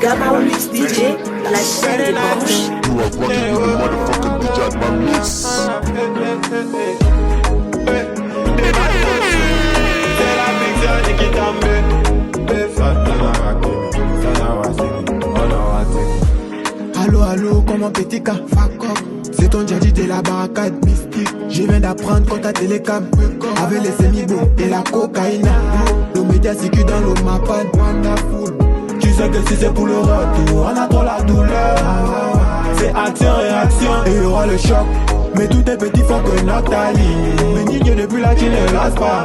Gamma Mix DJ, la chaîne des branches. You are rocking with the motherfucking DJ at my mix. C'est la picture qui Allo, allo, comment petit cas? C'est ton djadji de la barricade mystique. Je viens d'apprendre qu'on t'a télécam avec les semi-beaux et la cocaïne. Le média sécu dans l'eau mapad. Wonderful. Tu sais que si c'est pour le retour, on a trop la douleur. C'est action-réaction et il y aura le choc. Mais tout est petit, faut que notre ta ligne. Mais nique depuis là, tu ne lasses pas.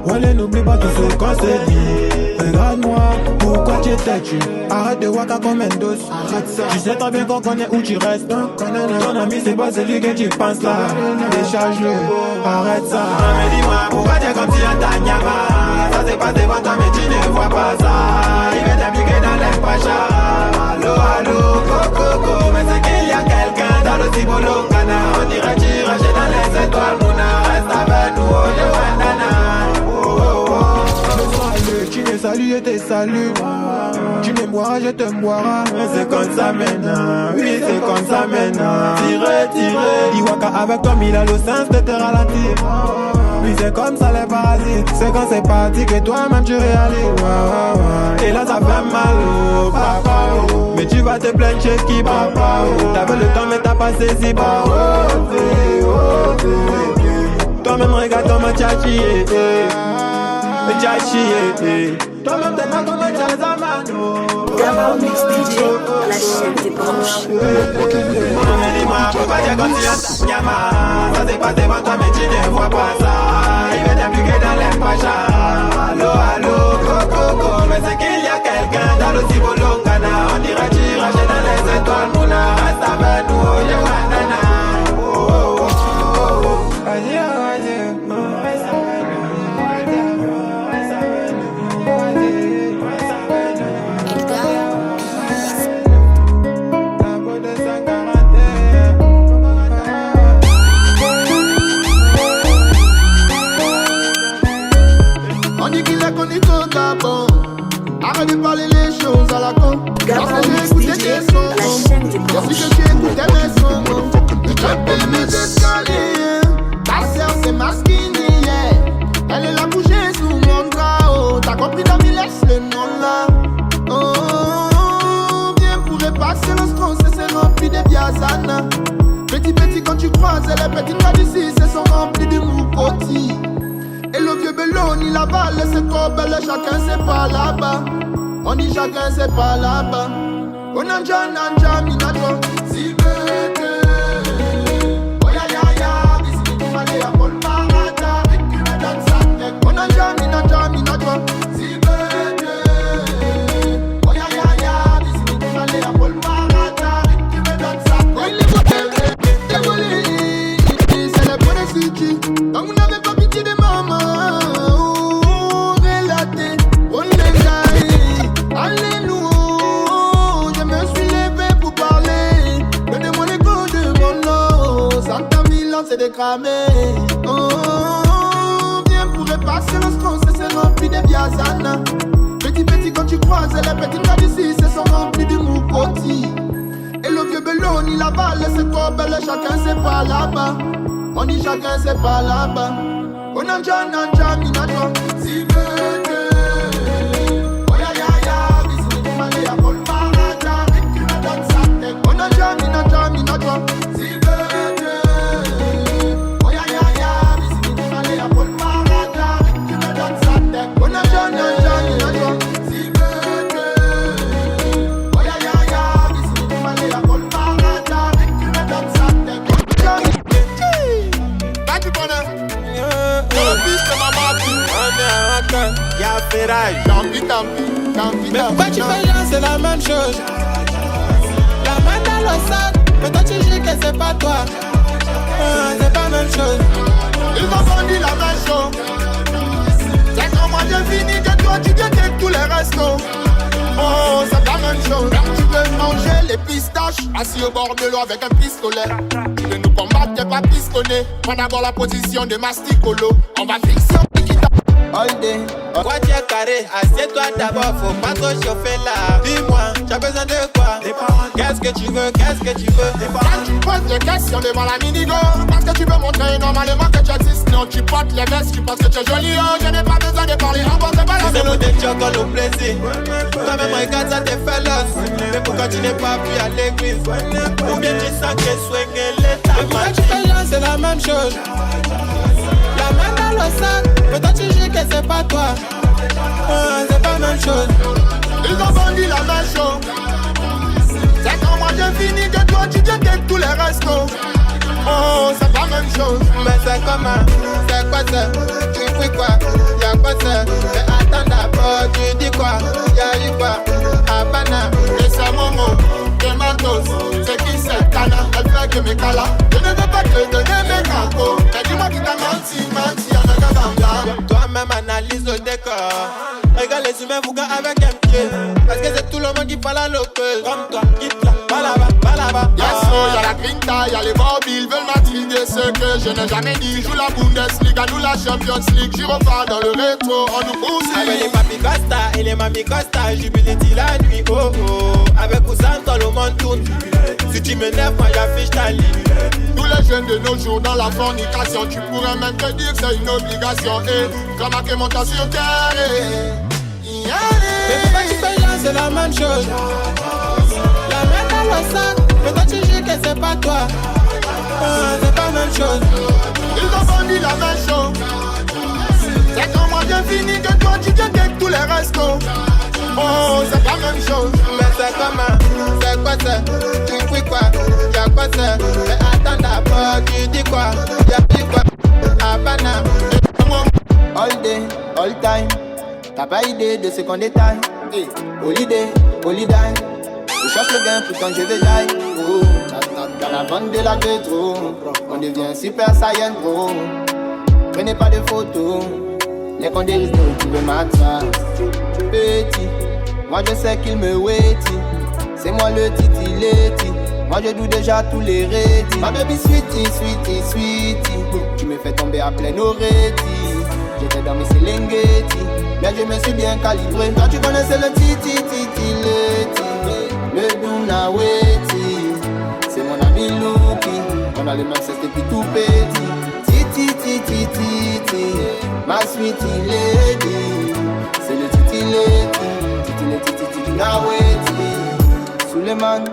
Ouais, n'oublie pas tout ce qu'on s'est dit. Regarde-moi, pourquoi tu étais tu? Arrête de waka comme Mendos. Tu sais très bien qu'on connaît où tu restes. Ton ami c'est pas celui que tu penses là. Décharge-le, arrête ça. Mais dis-moi, pourquoi tu es comme si on t'a nyama? Ça c'est pas devant toi mais tu ne vois pas ça. Il va t'appliquer dans les pachas. Allo, allo, coco, mais c'est qu'il y a quelqu'un dans le cibolo. On dirait tu rages dans les étoiles. Mouna, reste avec nous, oh yo, nana. Tu me salues, je te salue. Tu me boiras, je te boiras. C'est comme ça maintenant. Oui, c'est comme ça maintenant. Tirez. Iwaka avec toi, il a le sens de te ralentir. Oui, c'est comme ça les parasites. C'est quand c'est parti que toi-même tu réalises. Et là, ça fait mal, oh, papa. Oh. Mais tu vas te plaindre chez qui, papa. Oh. T'avais le temps, mais t'as pas saisi, papa. Oh, toi-même, regarde comment tu as chié. Toi-même t'es pas comme un Zamano. Gamma Mix DJ, la chaîne des branches. Mais dis-moi, pourquoi tu es comme si on t'a nyama? Ça c'est pas devant toi mais tu ne vois pas ça. Il va t'appliquer dans les pachas. Allo, allo, coco, mais c'est qu'il y a quelqu'un dans le cibolo. On dirait tu rages dans les étoiles. Mouna, reste avec nous, oh yo, nana. Arrête de parler les choses à la con. Gamma Mix DJ, la chaîne des branches. Lorsque tu écoutais mes sons, je peux mes escaliers. Ta sœur c'est masquinée, elle est là couchée sous mon drap. Oh, t'as compris Dami, laisse le nom là. Oh, bien pourrait passer le strong, c'est rempli de biazana. Petit quand tu croises, les petites pas d'ici, c'est sont remplis de moukoti. Et le vieux Belloni là-bas, c'est trop belle, chacun c'est pas là-bas. On dit chacun c'est pas là-bas. On a déjà mis notre si bête. Oh ya ya ya, ici tu m'as dit à Paul Marata. Et tu me donnes sa tête. On a déjà mis notre si bête. Oh ya ya ya, ici tu m'as dit à Paul Marata. Et tu me donnes sa tête. C'est le bon essuie. Donc vous n'avez pas pitié de maman. Relaté, on les a. Alléluia, je me suis levé pour parler. Donnez-moi les coups de mon nom. 100 000 ans c'est décramé. Oh, bien pourrait passer le strong, c'est rempli de biazana. Petit quand tu croises, les petites là d'ici, c'est sont remplis de moukoti. Et le vieux Belloni là-bas, c'est trop belle, chacun c'est pas là-bas. On dit chacun c'est pas là-bas. On a déjà mis notre si bête. Oh ya ya ya, ici tu m'as dit à Paul Marata. Et tu me donnes sa tête. On a déjà mis notre si bête. Oh ya ya ya, ici tu m'as dit à Paul Marata. Et tu me donnes sa tête. On a déjà mis notre si bête. Oh ya ya ya, ici tu m'as dit à Paul Marata. Et tu me donnes sa tête. Tu connais le fils de ma mati. Y'a ferraille. Tant pis. Mais pourquoi tu fais là, c'est la même chose. La main dans le sac, mais toi tu dis que c'est pas toi. C'est pas la même chose. Ils m'ont dit la même chose. C'est comme moi j'ai fini que toi tu viens de tous les restos. Oh, c'est la même chose. Tu veux manger les pistaches, assis au bord de l'eau avec un pistolet. Tu veux nous combattre, t'es pas pistonné. Prends d'abord la position de masticolo. On va fixer un piquita. all day. Quoi tu es carré, assieds-toi d'abord, faut pas trop chauffer là. Dis-moi, tu as besoin de quoi? Des paroles. Qu'est-ce que tu veux, qu'est-ce que tu veux? Des paroles. Quand tu poses des questions devant la minigo, parce que tu veux montrer normalement que tu existes. Non, tu portes les vestes, tu penses que tu es joli. Oh, je n'ai pas besoin de parler, en bon, c'est pas la C'est nous des chocolats au plaisir. Toi-même regarde ça, t'es féroce. Mais pourquoi tu n'es pas plus à l'église? Ou bien tu sens que swing l'état. Mais pourquoi tu fais là, c'est la même chose. La main dans le sac, mais toi tu dis que c'est pas toi. C'est pas la même chose. Ils ont vendu la même chose. C'est quand moi j'ai fini que toi tu te avec tous les restos. Oh, c'est pas la même chose. Mais c'est comment? C'est quoi ça? Tu fais quoi? Y'a quoi ça? Mais attends d'abord, tu dis quoi? Y'a eu quoi? Havana. Et c'est Momo, que Matos. C'est qui cette cana? Elle fait que mes calas. Je ne veux pas te donner mes cadeaux. Mais dis-moi qui t'a menti, y'en a qu'un dans. Toi-même analyse le décor. Regarde les humains vous avec un pied. Parce que c'est tout le monde qui parle à l'opus. Comme toi, quitte là, pas là-bas. Yes, y'a la grinta, y'a les mobiles, veulent m'attrider ce que je n'ai jamais dit. Joue la Bundesliga, nous la Champions League. J'y repars dans le rétro, on nous pousse. Avec les papi Costa et les mami Costa, jubilé la nuit, oh oh. Avec Oussan, tout le monde tourne. Si tu m'énerves, moi j'affiche ta ligne. Tous les jeunes de nos jours dans la fornication, tu pourrais même te dire que c'est une obligation. Et comme à que monte sur terre. Mais pourquoi tu fais là, c'est la même chose. La main dans le sac, mais toi tu dis que c'est pas toi. C'est pas la même chose. Ils ont vendu la même chose. C'est quand moi j'ai fini que toi tu te avec tous les restos. Oh, c'est pas la même chose. Mais c'est comment? C'est quoi ça? Tu fais quoi? Y'a quoi ça? Mais attends d'abord, tu dis quoi? Y'a dit quoi? Havana. All day, all time. T'as pas idée de ce qu'on détaille. Hey, holiday, holiday. Je cherche le gain, pourtant je vais die. Oh, dans la bande de la ghetto, on devient super saiyan pro. Prenez pas de photos. Les condés risquent de retrouver ma trace. Petit, moi je sais qu'il me waitit. C'est moi le titi-leti. Moi je doute déjà tous les rédits. Ma baby sweetie, sweetie, sweetie. Tu me fais tomber à pleine oreille. J'étais dans mes Serengeti, mais je me suis bien calibré. Toi tu connaissais le titi-titi-leti, le Dunaweti. C'est mon ami Luki, on a les mêmes sexe depuis tout petit. Titi-titi-titi, ma sweetie lady. C'est le titi-leti, titi-leti, titi-Dunaweti. Suleiman,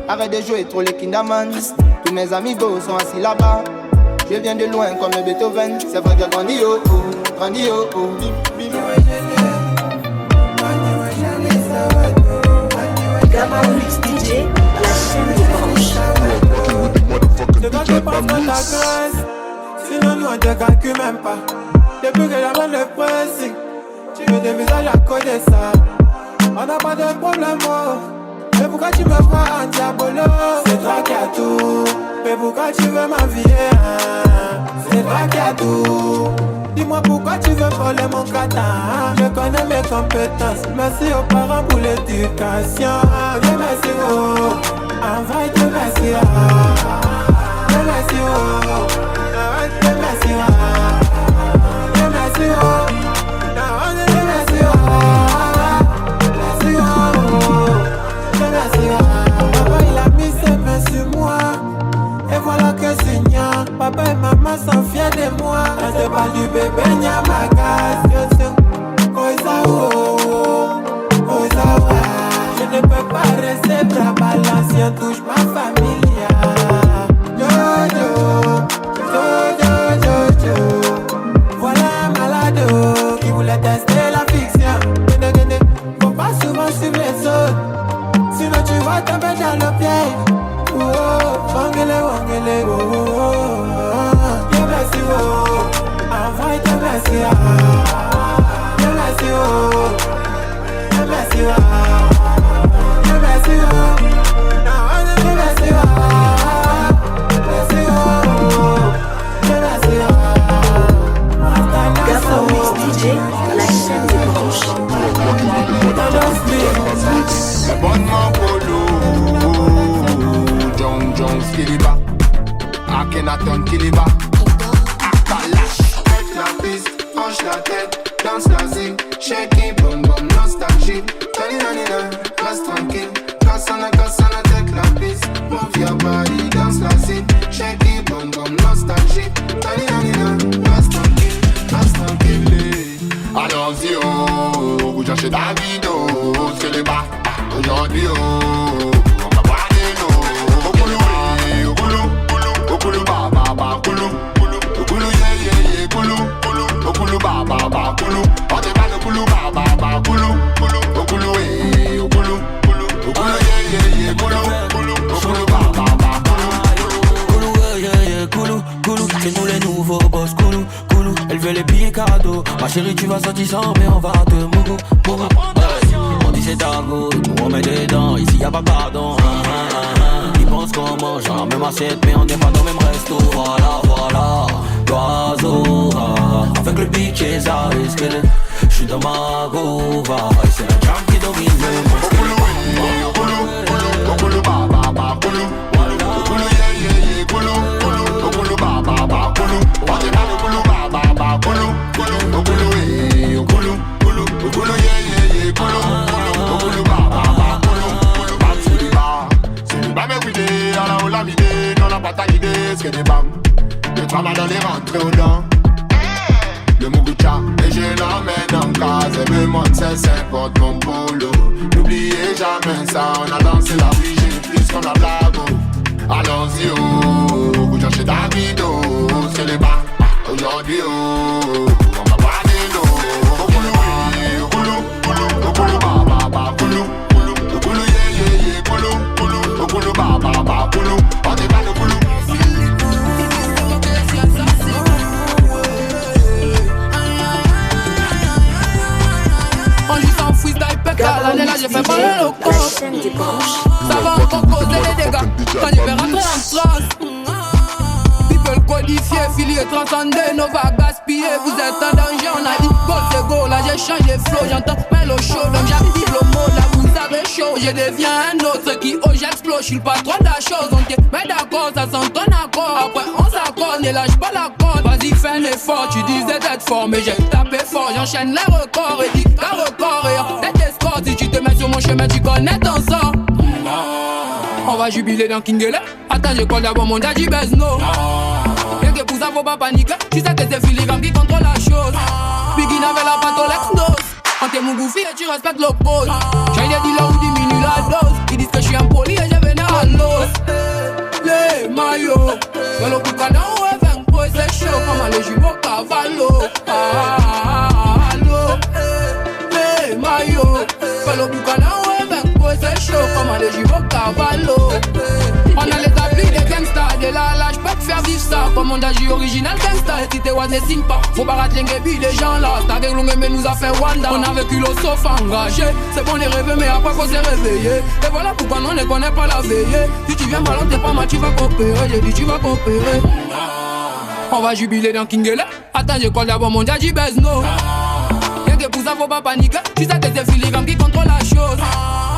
arrête de jouer trop les Kinderman. Tous mes amigos sont assis là-bas. Je viens de loin comme le Beethoven. C'est vrai que j'ai grandi oh oh, grandi oh oh. Gamma Mix DJ, la chaîne des branches. C'est quand tu penses qu'on t'agresse. Sinon nous on te calcule même pas. Depuis que j'amène le pressing, tu veux des visages à côté ça. On n'a pas de problème oh. Mais pourquoi tu me vois en diabolo? C'est toi qui as tout. Mais pourquoi tu veux m'envier hein? C'est toi qui as tout. Dis-moi pourquoi tu veux voler mon kata. Je connais mes compétences. Merci aux parents pour l'éducation. Dieu merci oh. Envoie Dieu merci oh. Dieu merci oh. Dieu merci oh. Dieu merci oh. Dieu merci oh. Merci oh. Papa il a mis ses mains sur moi. Et voilà que Seigneur, papa et maman sont fiers de moi. Quand je parle du bébé, y'a ma casse. Je ne peux pas rester bras balancier, touche ma famille. Voilà un malade qui voulait tester la fiction. Faut pas souvent suivre les autres. Sinon tu vas tomber dans le piège. Oh, wangele, wangele, oh, oh, oh. Dieu merci, oh. Envoie Dieu merci, ah. Dieu merci, oh. Dieu merci, ah. Dieu merci, oh. Dieu merci, ah. Merci, oh. Dieu merci, ah. Gamma Mix DJ, la chaîne des branches. Bonnement polo, Jong Skiliba, Akhenaton Kiliba, Akalash, mec la piste, penche la tête, reste tranquille. Cassana, take la piste. Move your body, danse la scene. Shake it, bum bum, nostalgie. Tani, reste tranquille. Allons-y, oh, vous cherchez David, oh, c'est les bas. Aujourd'hui, oh, on va voir des noms. Okulu, ba, kulu. Okulu, yeah, kulu. Okulu, ba, kulu. On te parle okulu, ba, kulu. Okulu, okulu, yeah, kulu. Okulu, ba, kulu. Koulou, c'est nous les nouveaux boss, Koulou. Elle veut les billets cadeaux. Ma chérie, tu vas sortir sans, mais on va te mougou. On dit c'est ta go, nous on met dedans. Ici y'a pas pardon. Ils pensent qu'on mange dans la même assiette, mais on n'est pas dans le même resto. Voilà, l'oiseau avec le beat et ça risque. J'suis dans ma gova, et c'est la jam qui domine le monde. Okulu, ba, kulu. Okulu, yeah, kulu. Okulu, ba, kulu. On te parle okulu, ba, kulu. Okulu, yeah, kulu. Okulu, ba, kulu. Bam, c'est du bas mais oui, on a la vidéo, on n'a pas ta idée, c'est des bam. Le travail dans les rentrées aux dents. Le Mugucha, et je l'emmène en case. Elle me montre ses 50 mon polo. N'oubliez jamais ça, on a dansé la vie, j'ai plus qu'on a blago. Allons-y, oh, vous cherchez David, oh, c'est les bas. Aujourd'hui, oh, on va voir des lots. Okulu, ba, kulu. Okulu, yeah, kulu. Okulu, ba, kulu. On te parle okulu. On lui s'en freestyle pétale, l'année là j'ai fait parler le La chaîne des branches. Ça va encore causer les dégâts quand il va rentrer en transe. People codifier, filier, transcender, nos va gaspiller. Vous êtes en danger, on a dit go c'est go. Là j'ai changé flow, j'entends Melo show. Donc j'active le mode, là vous avez chaud. Je deviens un autre qui oh j'explose. J'suis le patron de la chose, donc mais d'accord, ça s'entend accord. Après on s'accorde, ne lâche pas la corde. Vas-y fais un effort, tu disais d'être fort. Mais j'ai tapé fort, j'enchaîne les records. Et dis qu'un record et d'être escorte. Si tu te mets sur mon chemin, tu connais ton sort. On va jubiler dans Kingele. Attends, je colle d'abord mon daddy Bezno. Rien que pour ça, faut pas paniquer. Tu sais que c'est Filigrane qui contrôle la chose. Biggie n'avait la patte au Lexnos. On t'est mon goofy et tu respectes le pôle. J'ai des dealers ou diminue la dose. Ils disent que je suis impoli et je venais à l'os. Les maillots, dans le boucan en haut, 20 points, c'est chaud. Comme les jumeaux cavallo. Allô, les maillots, dans le boucan en haut, 20 points, c'est chaud. Comme les jumeaux cavallo. On a les applis des gangsters, de là là, j'peux te faire vivre ça. Comme on agit original gangsta, et si t'es one ne signe pas. Faut pas rater les les gens là. Ta gang longue mais nous a fait Wanda. On a vécu le sauf engagé. C'est bon les rêver mais après qu'on s'est réveillé. Et voilà pourquoi nous ne connaît pas la veillée. Si tu viens malin t'es pas mal, tu vas coopérer. J'ai dit tu vas coopérer. On va jubiler dans Kingele. Attends je colle d'abord mon daddy Bezno. Rien que pour ça faut pas paniquer. Tu sais que c'est Filigrane qui contrôle la chose.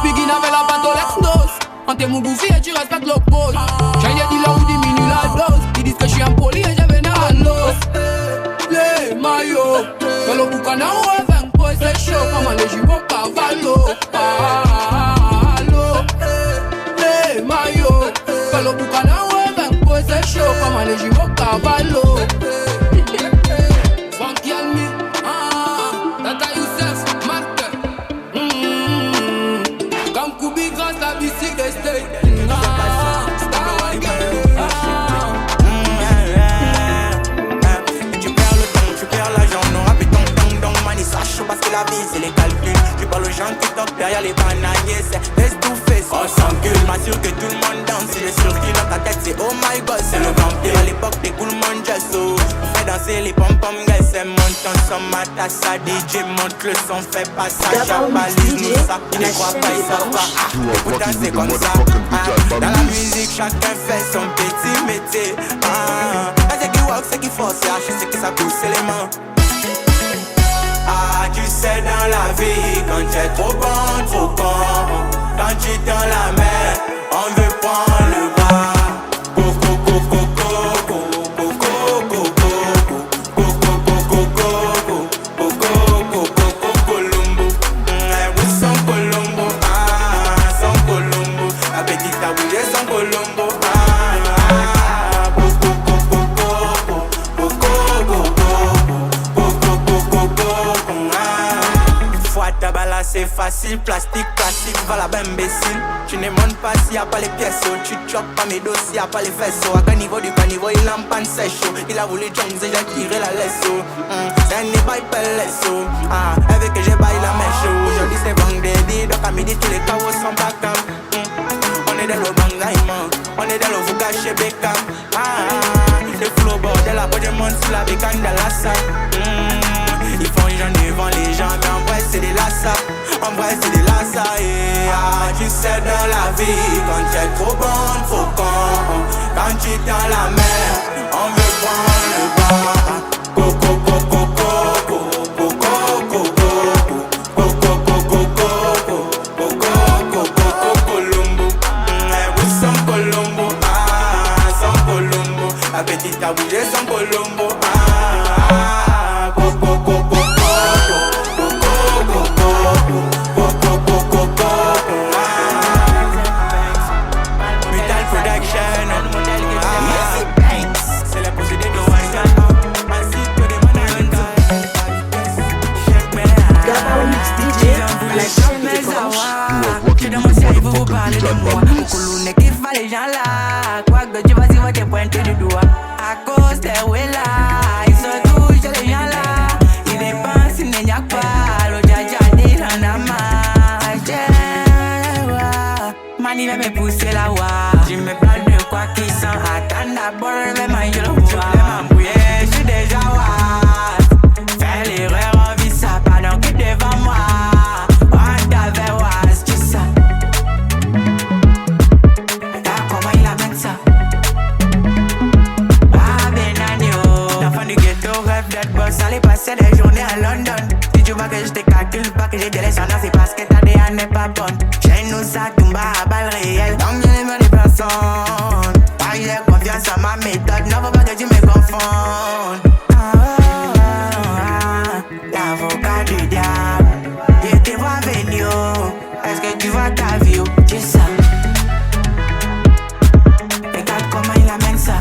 Biggie n'avait la patte au Lexnos. On t'est mon bouffi et tu respectes le pôle. J'ai des dealers ou diminue la dose. Ils disent que je suis impoli et je venais à l'os. Les maillots, dans le boucan en haut, 20 points, c'est chaud. Comme les jumeaux cavallo. Allô, les maillots, dans le boucan en haut, 20 points, c'est chaud. Comme les jumeaux cavallo. Funky and me, Tata Youssef, Martin. Comme Koubi grâce la bici des States. Tu perds le temps, tu perds l'argent, non rapide ton dong mani sache parce que la vie c'est les calculs. Tu parles aux gens qui toquent derrière les bananiers, c'est face to face, on s'encule. M'assure que tout le monde danse, il est sûr qu'il dans ta tête, c'est oh my god, c'est le vampire. À l'époque des cool man just so. On fait danser les pom-pom guys, c'est monte en somme à ta sa DJ, monte le son, fait passage à balise, nous ça, ils ne croient pas, ils savent pas. Écoute danser comme ça, dans la musique chacun fait son petit métier. C'est qui walk, c'est qui force, je sais que ça pousse les mains. Ah, tu sais dans la vie, quand t'es trop bon, trop con. Quand tu dans la mer, on veut prendre le bras. Coco, coco, coco, coco, coco, coco, coco, coco, coco, Colombo. We sont Colombo. est facile, plastique, classique, va la belle imbécile. Tu ne montes pas s'il y a pas les pièces, tu choques pas mes dos s'il y a pas les fesses. À caniveau du caniveau, il en panne sèche. Il a voulu Jones et j'ai tiré la laisse. C'est un bail pellesso. Elle veut que je baille la mèche. Aujourd'hui c'est vendredi, donc à midi tous les chaos sont back-up. On est dans le bangaiement, on est dans le Vuga chez Beckham. Le flow bordel, la boîte de monde sur la bécane de la salle. Ils font les gens devant les gens, mais en vrai c'est des lassas. En vrai c'est des lassas. Tu sais dans la vie, quand tu es trop bon, faut quand tu es dans la mer, on veut prendre le bar. Coco, coco, coco, coco, coco, coco, coco, coco, Colombo. Oui, sans Colombo, sans Colombo. La petite a bougé sans Colombo. Les gens là, quoi que tu vas y voir tes pointes du doigt. À cause des Wella, ils se touchent les gens là. Ils dépensent, ils n'y a pas. Le dja dit l'en a marre. Mani va me pousser la wa. Tu me parles de quoi qui sent. Attends d'abord, mais manger le bois. Je suis déjà wa. Fais l'erreur, on vit ça. Pardon que devant moi. On t'avait was, tu sais. Allez passer des journées à London. Si tu vois que je te calcule pas que j'ai des laissons, c'est parce que ta DA n'est pas bonne. Chez nous ça tombe à balles réelles. Donc je n'aime des personnes. Pas j'ai confiance en ma méthode. Non faut pas que tu me confondes. L'avocat du diable. Je te vois venir. Est-ce que tu vois ta vie? Tu sais. Regarde comment il amène ça.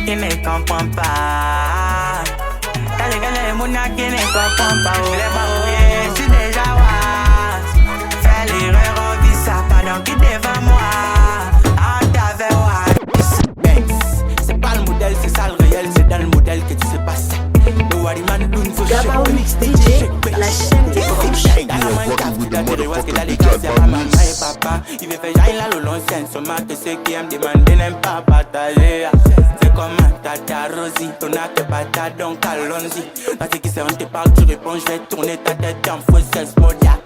Qui ne comprend pas. T'as les gars, les mounas qui ne comprennent pas. Oh, les babouilles, je suis déjà was. Fais l'erreur, on vit ça. Pardon qui devant moi. On t'avait was. C'est pas le modèle, c'est ça le réel. C'est dans le modèle que tu sais passer. Le Wariman Doun faut Gabao Mix DJ, la chaîne des branches. Il veut faire jaillir la long scène. Seulement que ceux qui aiment demander n'aiment pas partager. C'est comme un tata Rosie. Ton acte pas ta donc allons-y. Quand c'est qui c'est on te parle, tu réponds. Je vais tourner ta tête en faux 16 modia.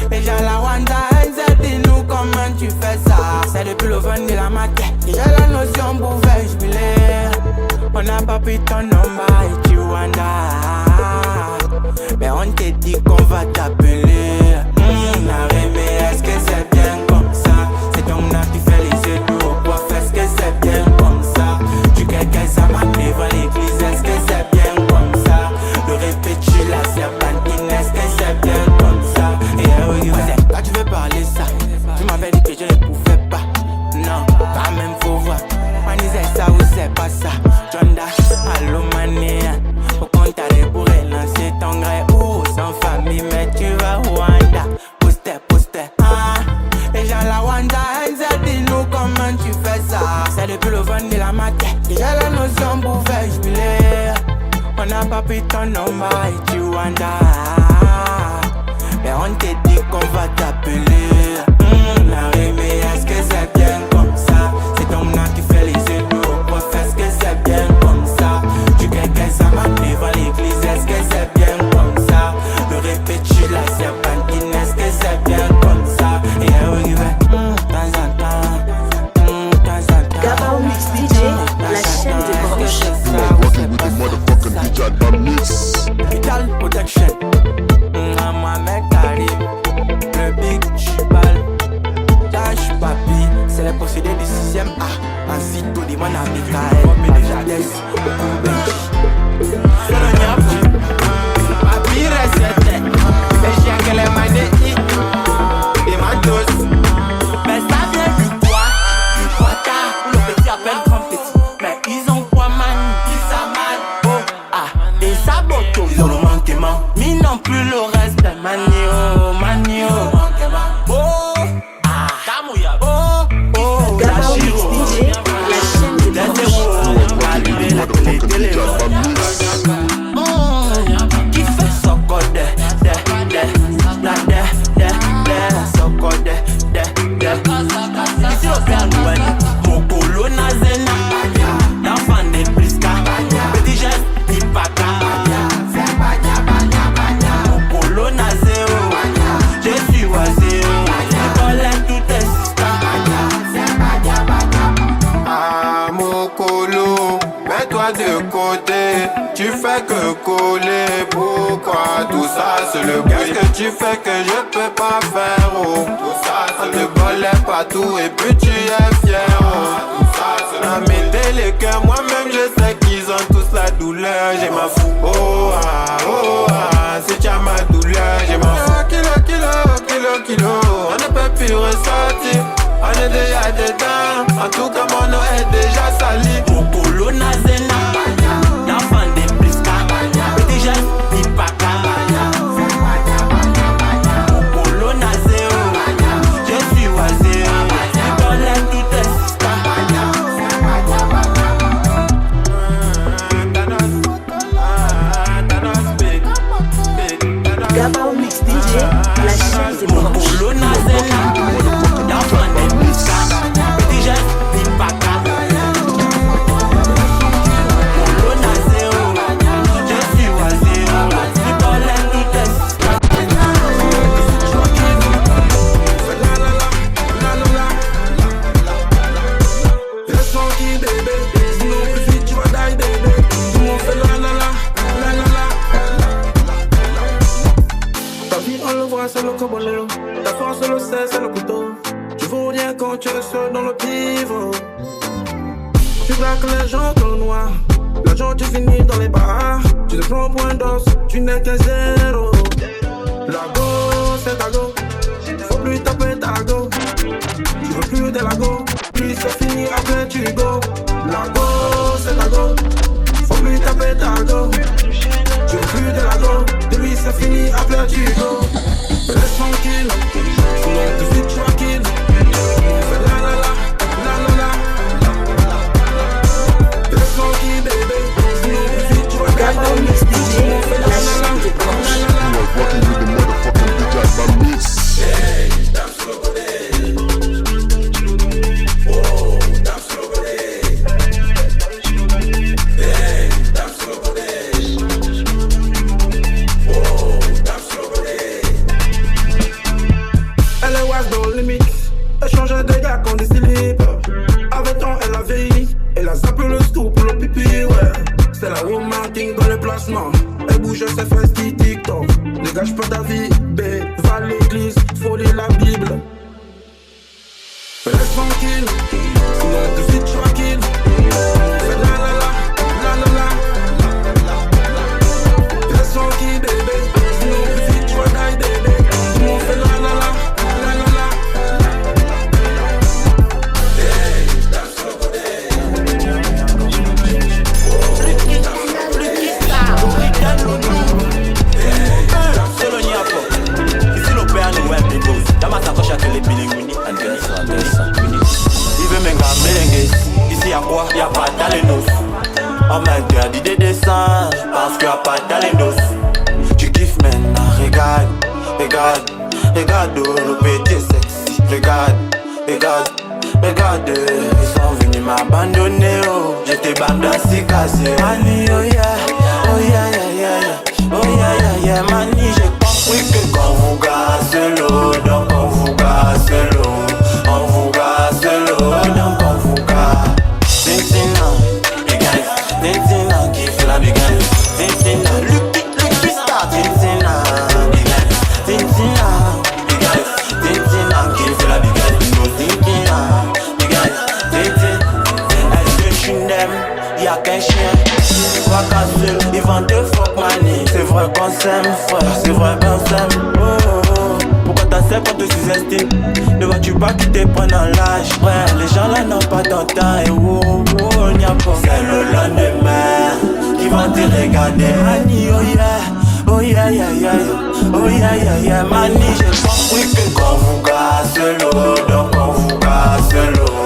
Les gens la Wanda, dis-nous comment tu fais ça. C'est depuis le vent de la maquette. J'ai la notion pour faire jubiler. On n'a pas pris ton nom et tu Wanda. Mais on te dit qu'on va t'appeler. Est-ce que c'est bien comme ça? C'est ton âme qui fait les yeux lourds. Est-ce que c'est bien comme ça? Tu quelqu'un ça m'a devant l'église. Est-ce que c'est bien comme ça? Le répétu la serpentine. Est-ce que c'est bien comme ça? Et quand tu veux parler ça, tu m'avais dit que je ne pouvais pas. Non, quand même faut voir. Man disait ça ou c'est pas ça. Jonda, allo mania. Au compte à pour relancer ton gré ou sans famille. Mais tu vas Rwanda. Les gens la Wanda, dis-nous comment tu fais ça. C'est depuis le vent de la maquette. J'ai la notion pour faire jubiler. On n'a pas pris ton nom et tu Wanda. Mais on te dit qu'on va t'appeler. Mais est-ce que c'est bien comme ça? C'est ton âme qui fait les yeux lourds. Est-ce que c'est bien comme ça? Tu quelqu'un ça m'a devant l'église. Est-ce que c'est bien comme ça? Le répétu la serpentine. Est-ce que c'est bien comme ça? Et oui, Gabao Mix DJ, la chaîne des branches. You are rocking with the motherfucking DJ Bamix. Vital Protection. Moi mec Karim. Le Big Chibal. Dash Papi. C'est les procédés du 6ème A. Ainsi tout le monde a Mikael. Pajades. Papi recette. Les chiens que les mains des côté, tu fais que coller. Pourquoi tout ça c'est le bruit? Qu'est-ce que tu fais que je peux pas faire? Oh, tout ça c'est le golais partout et puis tu es fier. Oh, tout ça c'est le bruit. Les cœurs, moi-même je sais qu'ils ont tous la douleur. J'ai ma fou. Oh ah, si tu as ma douleur, j'ai ma fou. Kilo, on ne peut plus ressortir. On est déjà dedans. En tout cas mon nom est déjà sali. Popolo Nazena, l'enfant des Bliska, petit jeune Ipaka. Popolo Nazeo, je suis oisé. Dans l'air tout est sista. Gabao Mix DJ, la chaîne des branches. Popolo Nazena, l'enfant des Bliska, petit jeune Ipaka. Popolo Nazeo, je suis oisé. Dans l'air tout est sista. Reste tranquille bébé, sinon plus vite tu vas die bébé. Tout le monde fait la la la. Ta vie on le voit c'est le cobolelo. Ta force on le sait c'est le couteau. Tu vaux rien quand tu es seul dans le pivot. Tu braques les gens dans le noir. L'argent tu finis dans les bars. Tu te prends point d'os, tu n'es qu'un zéro. La go c'est ta go. Faut plus taper ta go. Tu veux plus de la go. Puis c'est fini après tu go. La go c'est ta go. Faut plus taper ta go. Tu veux plus de la go. De lui c'est fini après tu go. Reste tranquille. Sinon plus vite tu vas kill. Fais la la la. Reste tranquille bébé. Sinon plus vite tu vas Gabao Mix DJ, la chaîne des branches. You are rocking with the motherfucking DJ Bamix. Elle est wash dans le mix. Elle change des gars comme des slips. Avec temps elle a vieilli. Elle a zappé le scoop pour le pipi, ouais. C'est la woman king dans le placement. Elle bouge ses fesses qui TikTok. Dégage pas ta vie, B. Va à l'église, faut lire la Bible. Reste tranquille, sinon plus vite tu vas kill. Fais la la la. Reste tranquille bébé, sinon plus vite tu vas die bébé. Tout le monde fait la la la. Ici y'a quoi? Y'a pas d'alenos. On m'interdit des dessins parce qu'il y a pas d'alenos. Tu kiffes maintenant, regarde le petit sexy. Regarde, ils sont venus m'abandonner, oh. J'étais bande si cassé. Mani, oh yeah, mani, j'ai compris que quand vous gassez l'eau, donc on vous gasse l'eau. On vous gasse l'eau, donc on vous gasse. Tintina, big guys, Tintina, qui fait la big guys. Tintina, Lucky Star, Tintina, big guys. Tintina, big guys, Tintina, qui fait la big guys. No Tintina, big guys, Tintina. Est-ce que tu n'aimes? Y'a qu'un chien. Toi casse, ils vont te fuck money. C'est vrai qu'on s'aime, frère, c'est vrai qu'on s'aime. Oh. Pourquoi t'acceptes quand tu sous-estimes? Ne vois-tu pas qu'ils te prennent en lâche? Ouais, les gens là n'ont pas ton temps. Et n'y a pas. C'est le lendemain qui vont te regarder. Mani, oh yeah, mani, j'ai compris que quand vous gasse l'eau, donc on vous gasse l'eau.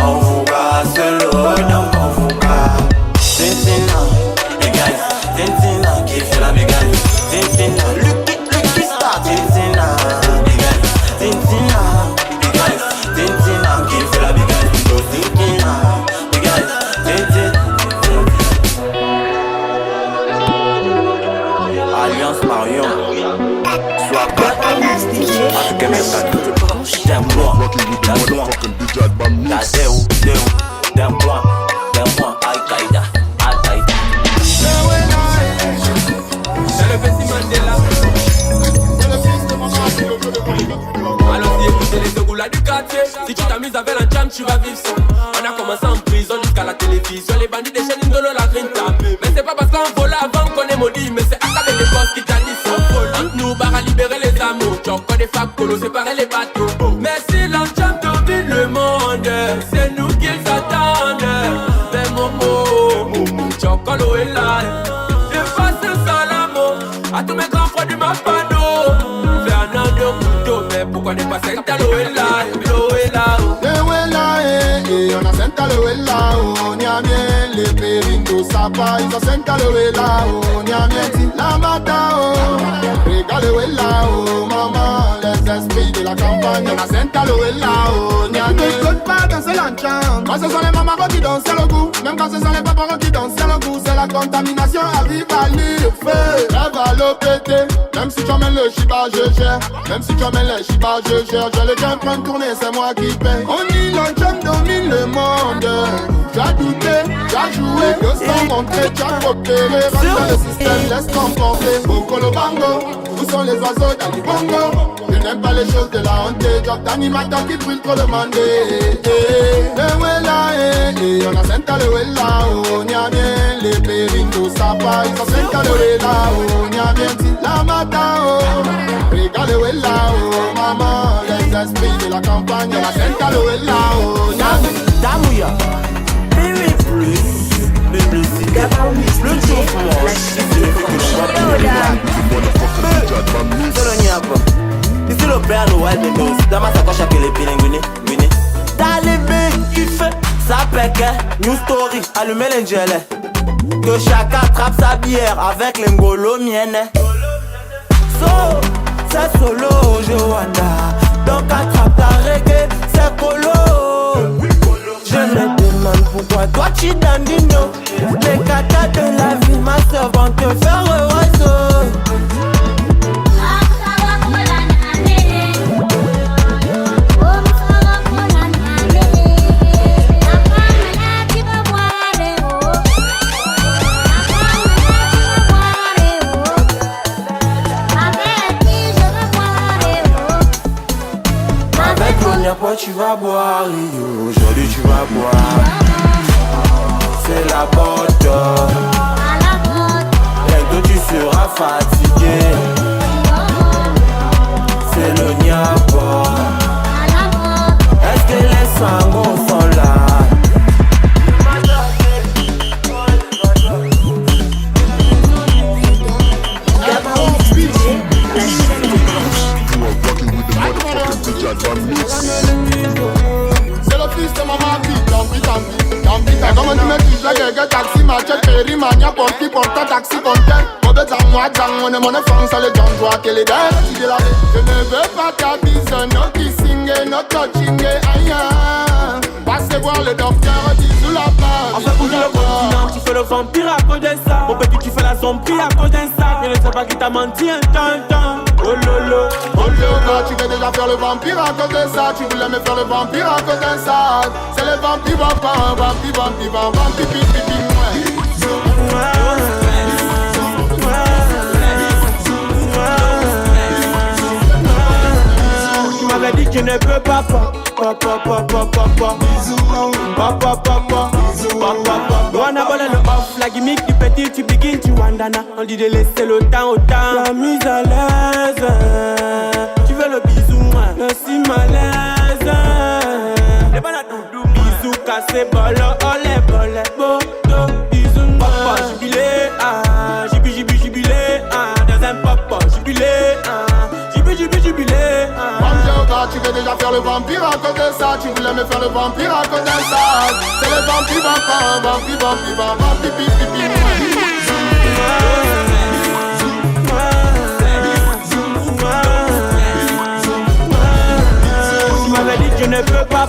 On vous gasse l'eau, donc on vous gasse. Tintina, les guys, Tintina, qui fait la big guys. Tintina, Lucky Star, Tintina, les guys. Tintina, les guys, Tintina, qui fait la big guys. So Tintina, les guys, Tintina. Alliance Marion, soit pas. En tout cas, même pas. J'aime-moi, Rocking with the motherfucking DJ Bamix. la Zéo, d'un point, Al-Qaïda, gars du quartier. Si tu t'amuses avec un jam, tu vas vivre sans. On a commencé en prison jusqu'à la télévision. Les bandits déchaînent une dolo la grinta. Mais c'est pas parce qu'on vole avant qu'on est maudit. Mais c'est avec les boss qui t'a dit sans folle. Entre nous, barre à libérer les amours. Tu encore des facs colo, séparer les bateaux. Mais si l'on jam domine le monde, c'est nous qu'ils attendent. Mais Momo, tu encore l'eau est là. Je passe sans l'amour à tous mes grands frères du Mapado. Fernando Couteau, mais pourquoi ne pas Senta l'eau est là? L'eau est là. L'eau est là, on a Senta l'eau est là. On y a bien les périnos, ça va. Ils ont Senta l'eau est là. On y a bien dit la mata, regarde l'eau est là, maman. Les esprits de la campagne, on a Senta l'eau est là. On y a bien. Ne saute pas danser l'enchant. Quand ce sont les mamans qui dansent, c'est le goût. Même quand ce sont les papas qui dansent, c'est le goût. C'est la contamination, arrive à l'île, feu. Elle va le péter. Même si tu emmènes le chiba, je gère. Même si tu emmènes le chiba, je gère. Je le tiens plein de tourner, c'est moi qui paye. On dit l'enchant domine le monde. Tu as douté, tu as joué, que sans montrer, tu as coopéré. Rentre le système, laisse t'emporter. Bokolo bango, où sont les oiseaux dans les bongo? Je n'aime pas les choses de la honte. Job d'animateur qui brûle trop demandé. Le Wella, on a Senta le Wella. On y a bien les périnos, ça va. Ils ont Senta le Wella. On y a bien dit la mata. Regarde le Wella, maman. Les esprits de la campagne, on a Senta le Wella. Damouya, Baby plus, le chauffement. Ici le père Noël de nous. Dans ma sacoche à les pinguini. Dans les becs, il fait ça pèque. New story, allumer l'ingélé. Que chacun attrape sa bière avec l'engolo mienne. So, c'est solo, Johanna. Donc attrape ta reggae, c'est colo. Je me demande pourquoi toi tu dandino. Les catas de la vie, ma soeur, vont te faire oiseau. Après tu vas boire, aujourd'hui tu vas boire. C'est la botte. Bientôt tu seras fatigué. C'est le niapo. Est-ce que les sangons sont là? C'est le fils de maman qui tampi. Comment tu me dis, j'ai taxi, ma tête, péri, mania, porti, porta, taxi, compteur. Mauvais à moi, on est mon enfant, ça les gens doivent qu'elle est derrière. Je ne veux pas ta bise, no kissing, no touching, aïe. Passez voir le docteur, bisous la base. On fait bouger le continent, tu fais le vampire à cause de ça. Mon petit, tu fais la zombie à cause d'un sac. Je ne sais pas qui t'a menti un temps. Oh lolo, tu veux déjà faire le vampire à cause de ça. Tu voulais me faire le vampire à cause d'un sac. C'est le vampire, vampire, pipi. Tu m'avais dit que je ne peux pas. On a volé le off, la gimmick du petit, tu begin, tu wandana. On dit de laisser le temps au temps. La mise à l'aise, tu veux le bisou, le si malaise. Les bonnes à doudou, bisous cassé, bolo, olé, bolé, bodo, bisou, papa, jubilé, jubilé, dans un papa, jubilé, jubilé. Tu veux déjà faire le vampire à cause de ça. Tu voulais me faire le vampire à cause de ça. C'est le vampire, pipi. Tu m'avais dit que je ne peux pas.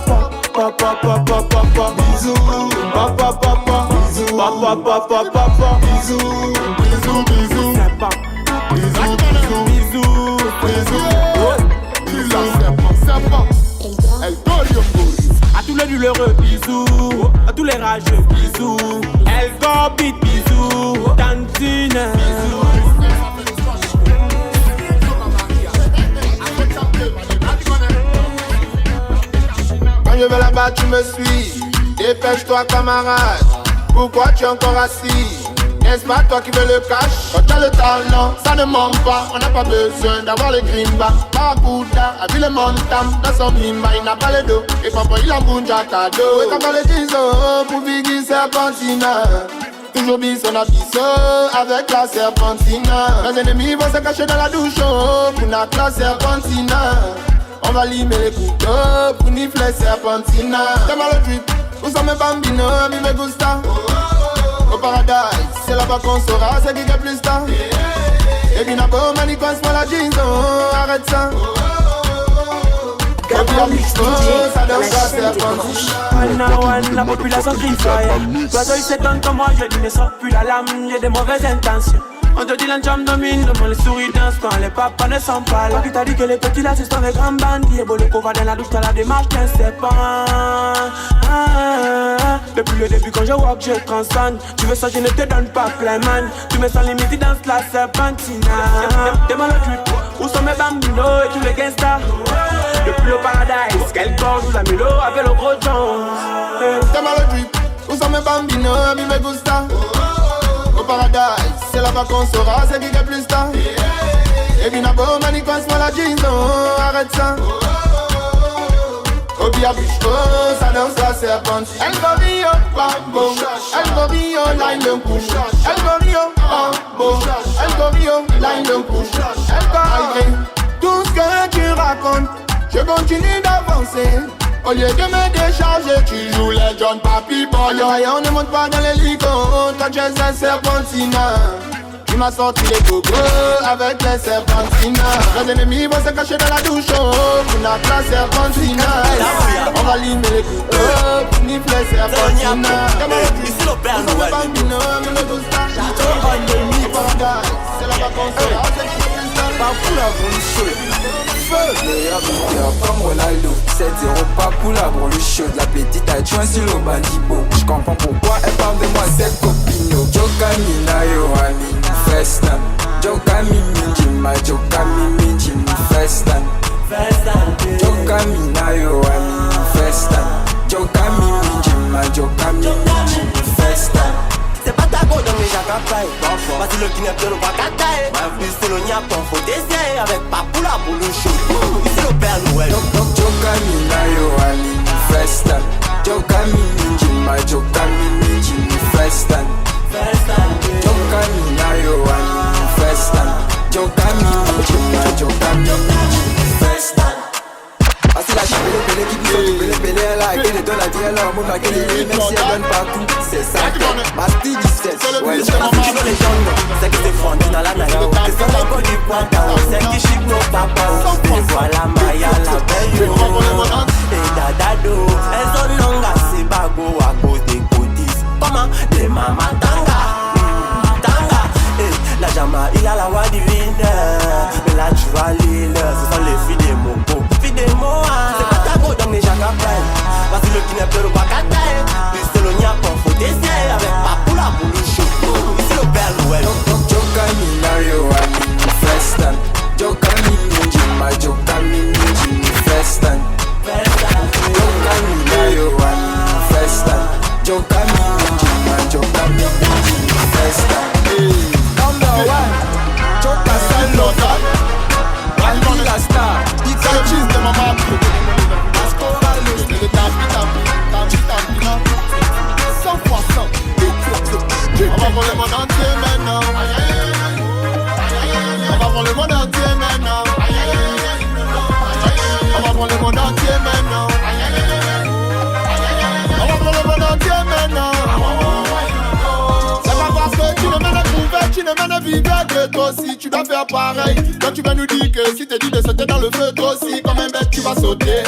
À tous les doulheureux, bisous. À tous les rageux, bisous. Elle gorbite, bisous. Tantine, bisous. je vais là-bas, tu me suis. Dépêche-toi, camarade. Pourquoi tu es encore assis? N'est-ce pas toi qui veux le cash? Quand t'as le talent, ça ne manque pas. On n'a pas besoin d'avoir les grimba. Barracuda a vu le montam dans son bimba. Il n'a pas le dos, et papa il a bougé à cadeau. Et quand on le dit pour Biggie Serpentina, toujours bis on a biso avec la Serpentina. Les ennemis vont se cacher dans la douche pour la classe Serpentina. On va limer les couteaux pour nifler Serpentina. T'es mal le drip, où sont mes bambinos, a mi me gusta. Au paradise, c'est là-bas qu'on saura c'est qui est plus tard. Et puis n'a pas mani quand c'est la jeans, arrête ça. La population crie fire. Toi, il s'étonne comme moi, je dis ne sors plus la lame, j'ai des mauvaises intentions. On te dit l'enjambe domine, le monde les souris dansent quand les papas ne sont pas là. Qui t'a dit que les petits là c'est avec grand bandit. Et bon le couvert dans la douche, t'as la démarche qu'un sait pas. Depuis le début quand je walk, je transcende. Tu veux ça, je ne te donne pas plein man. Tu me sens limite dans la serpentina. T'es mal au trip, où sont mes bambinos et tous les gangsters. Depuis le paradise, quel corps nous a mis l'eau avec le gros Jones. T'es mal au trip, où sont mes bambinos, a mi me gusta. Au paradise, c'est là-bas qu'on saura c'est qui est plus tard. Et puis n'a pas mani quand c'est la jeans, arrête ça. Au bien bicho, ça danse la serpentine. Elle va rio, bambo. Elle va rio, line le couche. Elle va rio, bambo. Elle va rio, line le couche. Elle va malgré tout ce que tu racontes, je continue d'avancer. Au lieu de me décharger, tu joues les John Papi Boy. On ne monte pas dans l'hélico, toi tu es un serpentina. Tu m'as sorti les cocos avec les serpentina. Les ennemis vont se cacher dans la douche, pour la classe serpentina. On va limer les couteaux, pour nifler serpentina. Ici le Père Noël. C'est là-bas qu'on sera, c'est qui est plus tard. Pas pour la bonne chose. Feu, meilleur buteur comme Ronaldo. 7-0 pas pour la branle chaude. La petite a tué sur le bandibo. Je comprends pourquoi elle parle de moi, c'est copino. Joka mina yo ami festan. Joka mimi jima, joka mimi jimi festan. Joka mina yo ami festan. Joka mimi jima, joka mimi jimi festan. C'est pas ta go dans mes jacapailles. Parce que le qui n'est plus le bacataille. Plus c'est le niap, faut d'essayer avec Papoula pour le show. Ici le Père Noël. Joka mina yo ami festan. Joka mimi jima, joka mimi jimi festan. Joka mina yo ami festan. Joka mimi jima, joka mimi jimi festan. Asi la chapelle belle qui dit belle belle là qui donne la dire là mon mec qui même si elle donne pas tout c'est ça Basti 17 ouais je pense que tu veux les jeunes c'est qui te fondent dans la naïve c'est ça la bonne du point c'est qui chic nos papas et voilà Maya la belle et dadado elles sont longues assez bago à cause des cotis comment des mamas tanga et la jama il a la voix divine mais là tu vois l'île ce sont les filles des mocos c'est pas ta go dans les jacapailles. Parce que le qui n'est plus le bacataille. Plus c'est le niap, faut d'essayer avec Papoula pour le show. C'est le Père Noël. Joka mina yo ami festan. Joka mimi jima, joka mimi jimi festan. Joka mina yo ami festan. Joka mimi jima, joka mimi jimi festan. Number one, Joka Salota. Albi la star. Cheese de maman. Le tapi, 100%. On va prendre le monde entier maintenant. On va prendre le monde entier maintenant. On va prendre le monde entier maintenant. On va prendre le monde entier maintenant. C'est pas parce que tu ne m'as trouvé, tu ne m'as vivre que toi aussi tu dois faire pareil. Quand tu vas nous dire que si t'es dit de sauter dans le feu, toi aussi comme un bête tu vas sauter.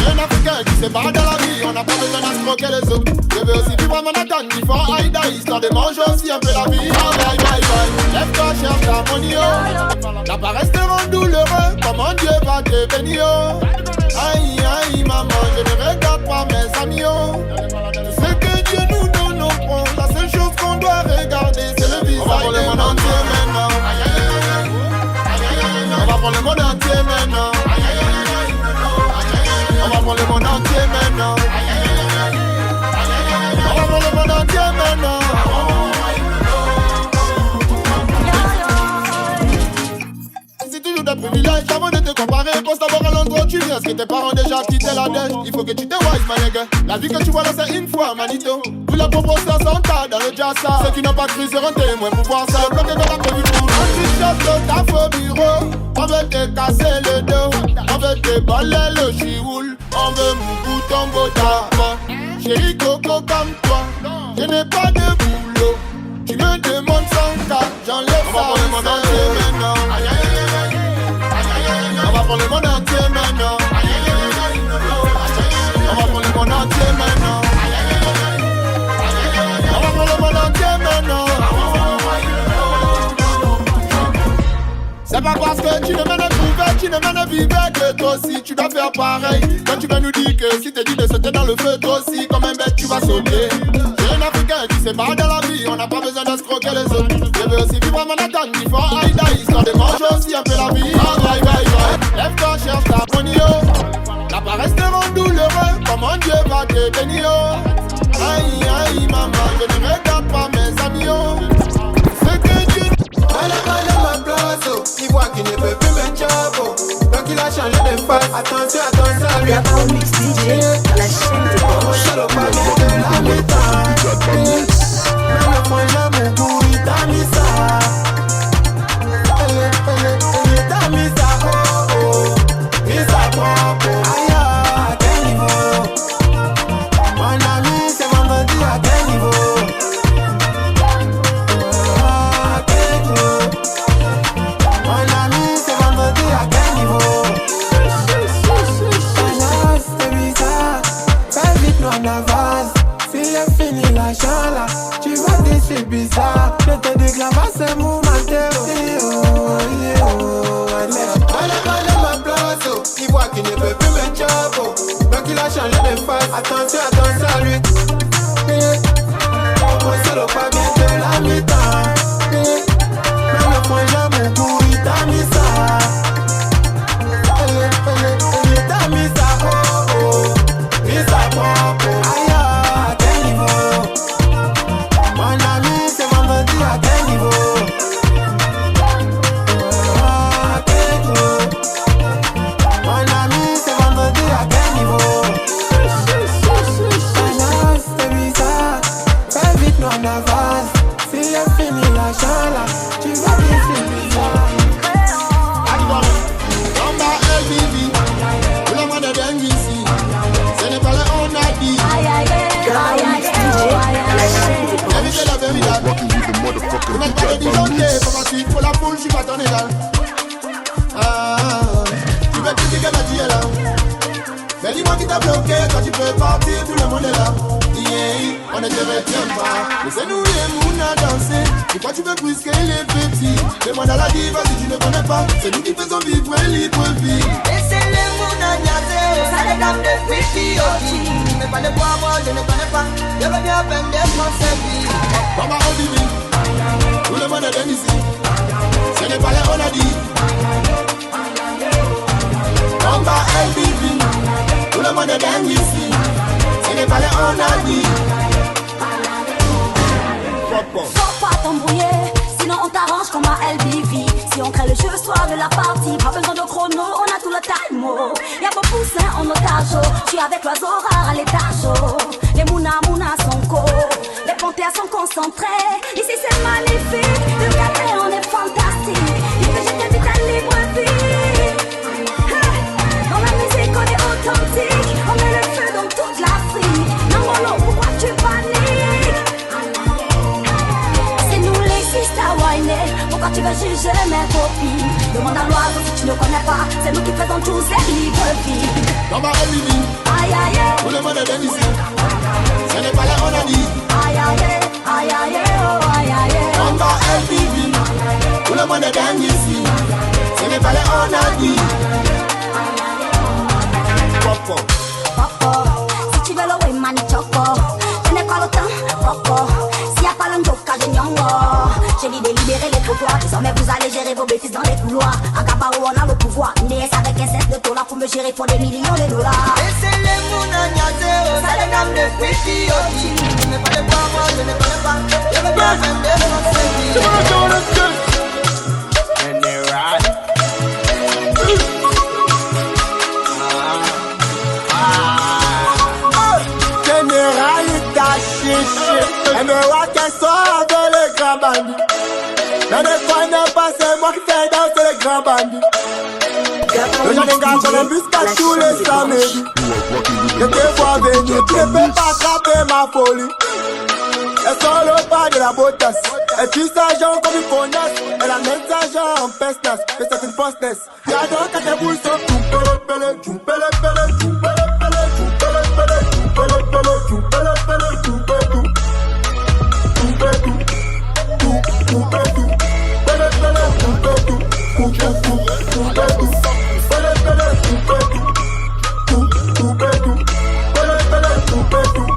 Un Africain qui se barre dans la vie, on n'a pas besoin d'en croquer les autres. Je veux aussi vivre à Manhattan, il faut Aïda, histoire de manger aussi un peu la vie. Bye bye bye, lève-toi, cherche l'harmonie. La paresse te rend douloureux, comment Dieu va te bénir. Aïe aïe maman, je ne regarde pas mes amis. Tout ce que Dieu nous donne, on prend. La seule chose qu'on doit regarder, c'est le visage. On va prendre le monde entier maintenant. On va prendre le monde entier maintenant. On va prendre le monde entier maintenant. parce que tes parents déjà quitté la dèche. Il faut que tu te wise, ma nigga. La vie que tu vois là, c'est une fois, manito. Tous les propositions sont tas dans le jazz. Ceux qui n'ont pas cru seront témoins pour voir ça. Le bloc est dans la prévu pour nous. Tu chopes le taf au bureau. On veut te casser le dos. On veut te baller le chioul. On veut mon bouton bota. Chérie Coco comme toi. Je n'ai pas de boulot. Tu me demandes 100K. J'enlève ça. On va prendre le monde entier maintenant. On va prendre le monde entier maintenant. On va prendre le monde entier maintenant. On va prendre le monde entier maintenant. C'est pas parce que tu ne m'as trouvé, tu ne m'as vivre que toi aussi tu dois faire pareil. Quand tu vas nous dire que si t'es dit de sauter dans le feu, toi aussi comme un bête tu vas sauter. J'ai un Africain qui sait pas dans la vie, on n'a pas besoin d'escroquer les autres. Je veux aussi vivre à Manhattan, before I die, histoire de manger aussi un peu la vie. Bye bye bye. Lève-toi, cherche ta money, oh. La paresse te rend douloureux, comment Dieu va te bénir, oh. Aïe aïe maman, je ne regarde pas mes amis, oh. Ce que Dieu... ma place, oh. Il voit qu'il ne peut plus mettre job, oh. Donc il a changé de face. Attention, attention, lui a pas mix DJ. La chaîne de Bosch. Je le pas bien de la méthode. Même le point jamais pour il t'a mis ça. Il t'a mis ça, oh, oh. Mis ça propre, aïe, à quel niveau? Mon ami, c'est vendredi, à quel niveau? En avance, si j'ai fini la là, tu vas dire c'est bizarre. Je te déclare c'est mon matin. ma place, oh. Il voit qu'il ne peut plus mettre job, oh. Donc il a changé de face. Attention, attention à lui. Moi c'est le pas bien de la mi-temps. Même le point jamais pour il t'a mis ça. Il t'a mis ça, oh oh. Mis ça propre. Pour la poule, je suis pas ton égal. Tu veux critiquer ma vie là. Mais dis-moi qui t'a bloqué. Quand tu peux partir, tout le monde est là. Yeah, on ne te retient pas. Laissez-nous les mouns à danser. Pourquoi tu veux brusquer les petits? Demande à la diva si tu ne connais pas. C'est nous qui faisons vivre une libre vie. Laissez les mouns à danser. Ça les dames de Fishy Oki. Mais pas de bois, moi je ne connais pas. Je veux bien peine des français. Papa, on dit tout le monde est bien ici. Ce n'est pas là on a dit. On va LBV. Tout le monde est bien ici. Ce n'est pas là on a dit. Faut pas t'embrouiller, sinon on t'arrange comme à LBV. Si on crée le jeu le soir de la partie, pas besoin de chrono, on a tout le time. Y'a vos poussins en otage. Je suis avec l'oiseau rare à l'étage. Les mouna sont co. Les panthères sont concentrés. Ici c'est magnifique. Le café on est fantastique. Il fait je t'invite à libre vie. Dans la musique on est authentique. On met le feu dans toute l'Afrique. Non Molo, pourquoi tu paniques? C'est nous les sisters whiner. Pourquoi tu veux juger mes copines? Demande à l'oiseau si tu ne connais pas. C'est nous qui faisons tous ces libres vies. Dans ma LBV. Aïe aïe aïe. Tout le monde est bien ici. Ce n'est pas là on a dit. Aïe aïe aïe aïe oh aïe aïe. On va LBV. Tout le monde est bien ici. Ce n'est pas là on a dit. Popo. Popo. Si tu veux le way mani choco. Je n'ai pas le temps. Popo. S'il n'y a pas l'endoka de nyongo. J'ai dit de libérer les trottoirs. Désormais vous allez gérer vos bêtises dans les couloirs. En Gabao on a le pouvoir. N'est-ce avec un cesse de dollars pour me gérer pour des millions de dollars. Laissez les mouns à niaser. Ça les dames de Fishy Oki. Je ne connais pas moi, je ne connais pas. Je veux bien faire des français. And they're right. Elle me voit qu'elle sort avec les grands bandits. Mais ne connais pas, c'est moi qui fais danser les grands bandits. Le genre de gars sur le bus qu'à tous les samedis. Je te vois venir, tu ne peux pas attraper ma folie. Elle sort le pas de la botasse. Elle tue sa jambe comme une connasse. Elle amène sa jambe en pestasse. Mais c'est une fausse-ness. J'adore quand tes boules sont tout pele, tout pele, pele, tout pele, pele, tout pele, pele, tout pele, pele, tout pele, pele, tout pele, tout. Tout pele, tout. Tout pele, tout. Pele, pele, tout pele, tout. Tout pele, tout. Tout pele, tout. Pele, pele, tout pele, tout. Tout pele, tout. Pele, pele, tout pele, tout.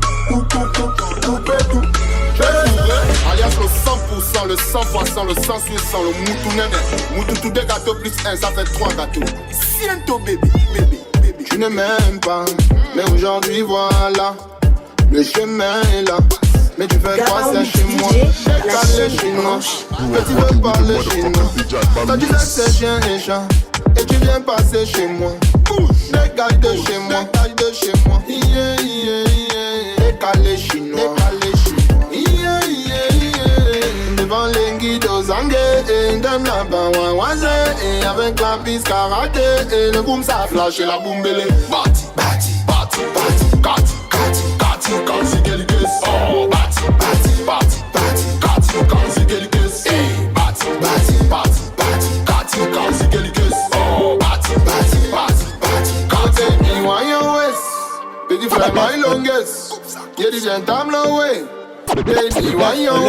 Tout pele, tout. Alias le 100%, le 100%, le 100%, le moutou nene. Moutou tout des gâteaux plus 1, ça fait 3 gâteaux. Siento baby, baby, baby. Tu ne m'aimes pas, mais aujourd'hui voilà, le chemin est là. Mais tu fais quoi c'est chez moi? Décalé chinois, que tu veux parler chinois. T'as dit que c'est chien et chat, et tu viens passer chez moi. Décalé de chez moi, décalé de chez moi. Yeah, yeah, yeah. Décalé chinois, décalé chinois. Yeah, yeah, yeah. Devant les guides aux angues, et dem là-bas, ouazé. Et avec la piste karaté, et le boom ça flash et la boum belé. Bati, bati, bati, bati, kati, kati, kati, kati, quelques. Oh, bati, bati, bati, bati, kati, kati, quelques. Hey, bati, bati, bati, bati, kati, kati, quelques. Oh, bati, bati, bati, bati, kati. Me want your waist, baby fly my longest. Yeah, the gentleman way. Baby, why your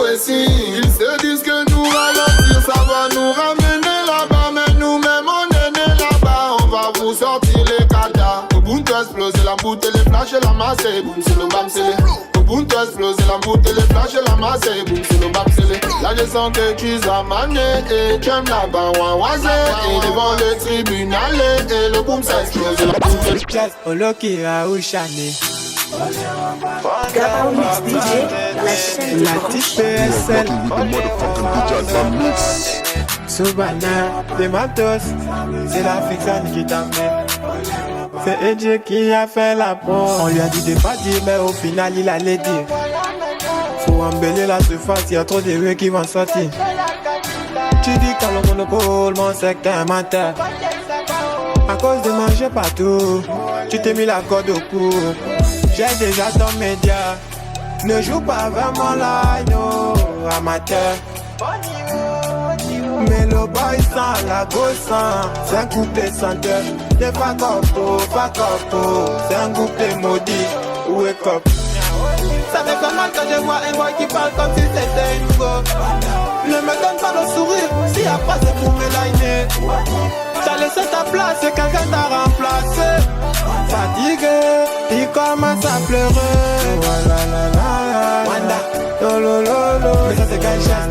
waist, ils se disent que nous ralentir, ça va nous ramener là-bas. Mais nous-mêmes on est nés là-bas, on va vous sortir les cadas. Au bout de exploser la bouteille, les flashs et la masse, et boum, c'est le bam, c'est les. Au bout de exploser la bouteille, les flashs et la masse, et boum, c'est le bam, c'est les. Là je sens que tu as mané, et tu aimes là-bas, ouazé. Et devant le tribunal, et le boum, ça explose la bouteille. Oloki Aouchane. Gabon Mix DJ, la chaîne la petite PSL. Soubana, des matos, c'est la fiction qui t'amène. C'est Edge qui a fait la peau. On lui a dit de pas dire, mais au final il allait dire. Faut embellir la surface, il y a trop de rues qui vont sortir. Tu dis qu'à le monopole, mon c'est qu'un menteur. À cause de manger partout, tu t'es mis la corde au cou. J'ai déjà ton média. Ne joue pas vraiment là, no, amateur. Mais le boy sans la gosse, c'est un couplet chanteur. T'es pas corpo, c'est un couplet maudit. Wake up. Ça fait pas mal quand je vois un boy qui parle comme si c'était une go. Ne me donne pas le sourire, si y'a pas c'est pour me liner. T'as laissé ta place et quelqu'un t'a remplacé. Fatigué, il commence à pleurer. Wanda, lolololo. Mais ça c'est quel chef?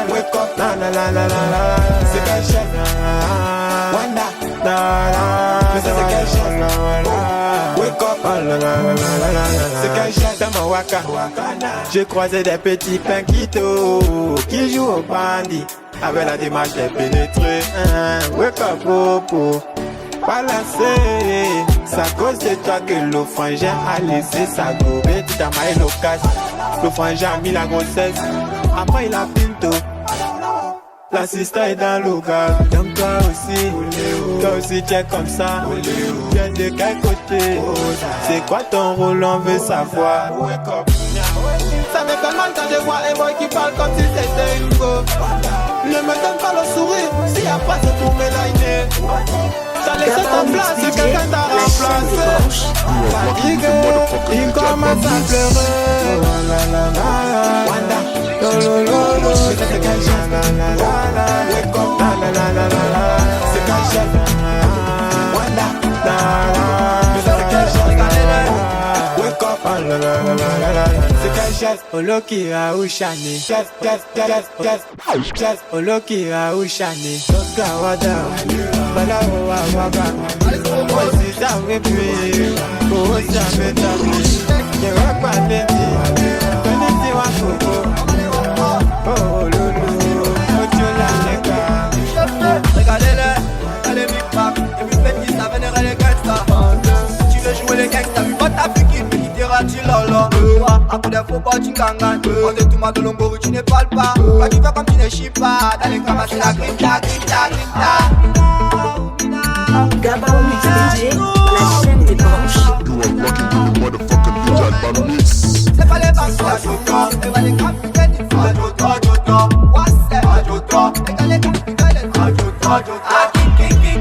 Wake up, c'est quel chef? Wanda, mais ça c'est quel chef? Wake up, c'est quel chef? Dans mon waka, j'ai croisé des petits pinquitos qui jouent au bandit. Avec la démarche de pénétrer. Wake up, popo. Pas lassé. C'est à cause de toi que le frangin a laissé sa go. Et tu t'as maillé l'occasion. Le frangin a mis la grossesse. Après il a pinto. L'assistant est dans le gars. Donc toi aussi tu es comme ça. Tu es de quel côté? C'est quoi ton rôle, on veut savoir. Ça me fait mal quand je vois un boy qui parle comme si c'était une go. Ne me donne pas le sourire, s'il y a pas c'est pour me liner. T'as laissé ta place et quelqu'un t'a remplacé. Fatigué, il commence à pleurer. Wanda, lolololo, c'est quel chef? Wake up, c'est quel chef? Wanda, c'est quel chef? Wake up, c'est quel chef? Oloki Aouchane. Chef, Oloki Aouchane. Toka wada, bala waga. Osi jamais puis, osi jamais tapis. Je vais pas t'aider, connais-tu ma coco? Oh loulou, oh tu la nègre. Regardez-les, allez big pack. Et puis petit ça venir les gangsters. Si tu veux jouer les gangsters, puis pas ta pique, puis t'es rati lolo. pour des faux pas tu gangan. On te tout mal de longo tu ne parles pas. Quand tu fais comme tu ne chies pas, d'aller ramasser la grinta. Gabao Mix DJ, la chaîne des branches. You are rocking to the motherfucking DJ by Mix. C'est pas les banques, c'est pas les capitaines du fond. What's that? Les capitaines.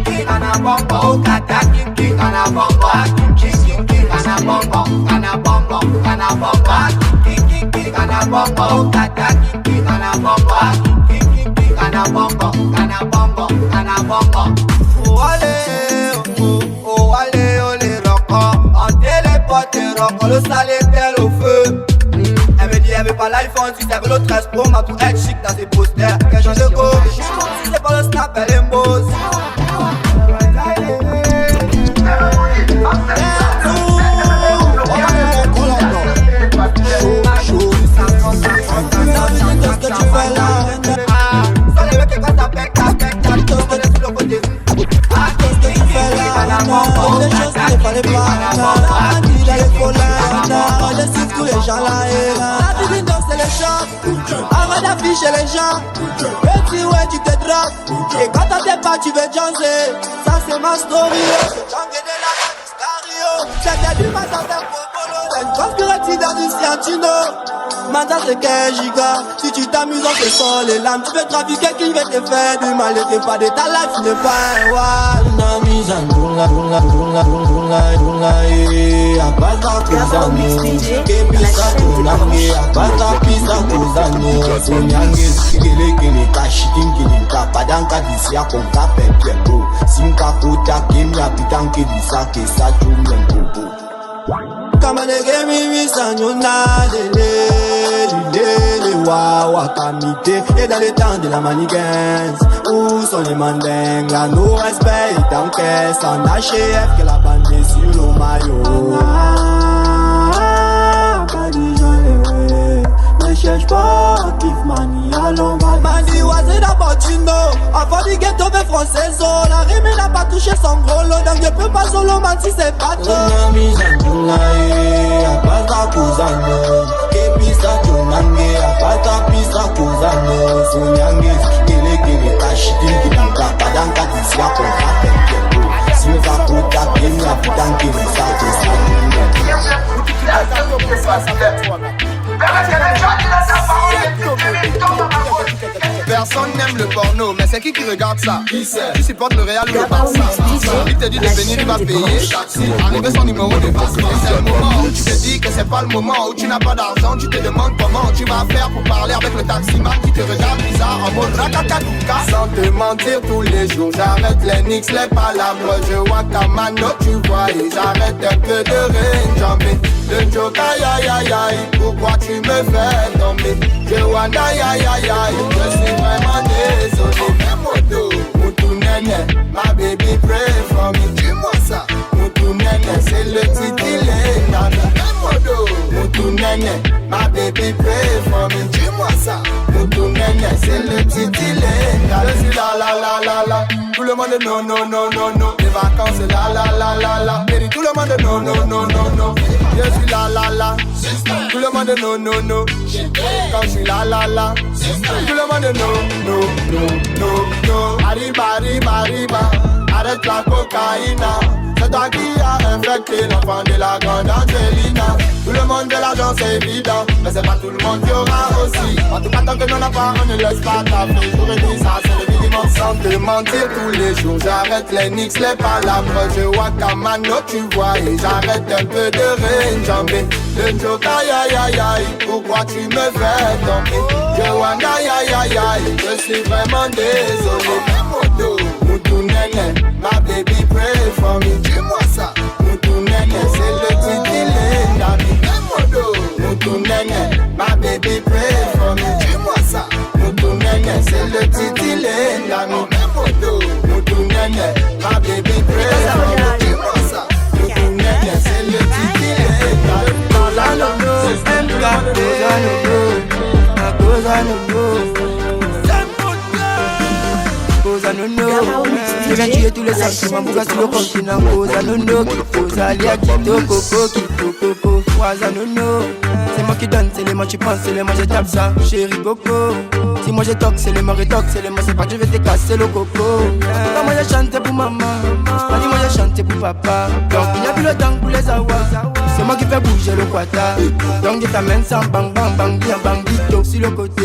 King, ana bombo, kata king, ana bombo, king, ana bombo, ana bombo, ana bombo, king, ana bombo, kata king, ana bombo, king, ana bombo, ana bombo, ana bombo. Oh allez, on les record, en téléporte, record le sale est au feu. Elle me dit elle veut pas l'iPhone, si c'est le 13 Pro, m'a tout être chic dans ses posters. Quel genre de go, si c'est pas le snap, elle est boss. Arrête d'afficher les gens. Et puis ouais tu te drogues. Et quand t'es pas tu veux danser. Ça c'est ma story. C'était du matin d'un une conspiratie dans du Ciantino. Maintenant c'est 15 gigas. Si tu t'amuses on te sort les lames. Tu veux trafiquer qui veut te faire du mal. Et t'es pas de ta life, tu n'es pas un one. Gabao Mix DJ, la chaîne des et dans les temps de la manigance, où sont les mandingues? Là, nos respects et t'encaisse en HF que la bande est sur le maillot. Ne cherche pas, kiff mani, allons va. Mani was it about you know? Avant du ghetto fait français, la rime n'a pas touché son gros lot. Donc je peux pas solo man si c'est pas trop. Personne n'aime le porno, mais c'est qui regarde ça? Qui c'est? Tu supportes le Real ou le Barça? Il te dit de venir, il va payer. Arrivé son numéro de passe. C'est le moment où tu te dis que c'est pas le moment où tu n'as pas d'argent. Tu te demandes comment tu vas faire pour parler avec le taximan qui te regarde bizarre en mode rakakakouka. Sans te mentir tous les jours, j'arrête les nicks, les palabres. Je vois Kamano, tu vois, et j'arrête un peu de réenjamber. Le joke, aïe aïe aïe aïe, pourquoi tu me fais tomber? Je vois aïe aïe aïe aïe, je suis vraiment désolé. Moto, Moutou Nene, ma baby pray for me. Dis-moi ça, Moutou Nene, c'est le titre, il est nana. Moto, Moutou Nene, ma baby pray for me. Dis-moi ça, Moutou Nene, c'est le titre, il est nana. Je suis la la la la la, tout le monde non non non non non. Les vacances c'est la la la la la, et tout le monde non non non non non. Je suis la la la, tout le monde non non non. Quand je suis la la la, tout le monde non non non non non. Arriba arriba arriba, arrête la cocaïna. C'est toi qui as infecté l'enfant de la grande Angelina. Tout le monde de l'argent c'est évident, mais c'est pas tout le monde qui aura aussi. En tout cas tant que l'on n'a pas, on ne laisse pas taper. J'aurais dit ça c'est le minimum. Sans te mentir tous les jours, j'arrête les nicks, les palabres. Je vois Kamano, tu vois, et j'arrête un peu de réenjamber. Le joke aïe aïe aïe aïe, pourquoi tu me fais tomber? Je vois aïe aïe aïe aïe, je suis vraiment désolé. Moto, Moutou Nene, ma baby pray for me. Dis-moi ça, Moutou Nene, c'est le titre, il est nani. Moto, Moutou Nene, ma baby pray for me. Dis-moi ça, Moutou Nene, c'est le titre, il est nani. Moto, Moutou Nene, ma baby pray for me. Dis-moi ça, Moutou Nene, c'est le titre, il est nani. nono. Je viens tuer tous les sentiments, pourquoi sur le continent? Cosa nono, Kito, Zalia, Kito, Coco, Kito, Coco, Waza nono. C'est moi qui donne, c'est les mots tu penses, c'est les mots je tape ça, chérie Coco. Si moi je toque, c'est les mots rétoque, c'est les mots c'est pas que je vais te casser le coco. Quand moi je chante pour maman, pas dit moi je chante pour papa. Donc il n'y a plus le temps pour les awas. C'est moi qui fais bouger le quata. Donc je t'amène sans bang bang bang, bien bang dito sur le côté.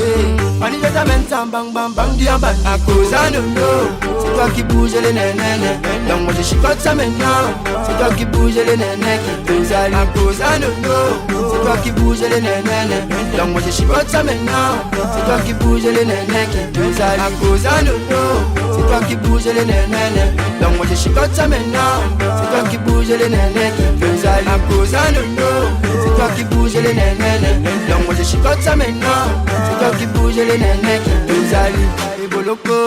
Mani je t'amène sans bang bang bang, bien bang. À cause à nono, c'est toi qui bouge les nénés. Donc moi je chicote ça maintenant. C'est toi qui bouge les nénés qui te salit. À cause à nono, c'est toi qui bouge les nénés. Donc moi je chicote ça maintenant. C'est toi qui bouge les nénés qui te salit. À cause à nono, c'est toi qui bouge les nénés. Donc moi je chicote ça maintenant. C'est toi qui bouge les nénés qui te salit. À cause à nono, c'est toi qui bouge les nénés. Donc moi je chicote ça maintenant. C'est toi qui bouge les nénés qui te salit. Et boloko,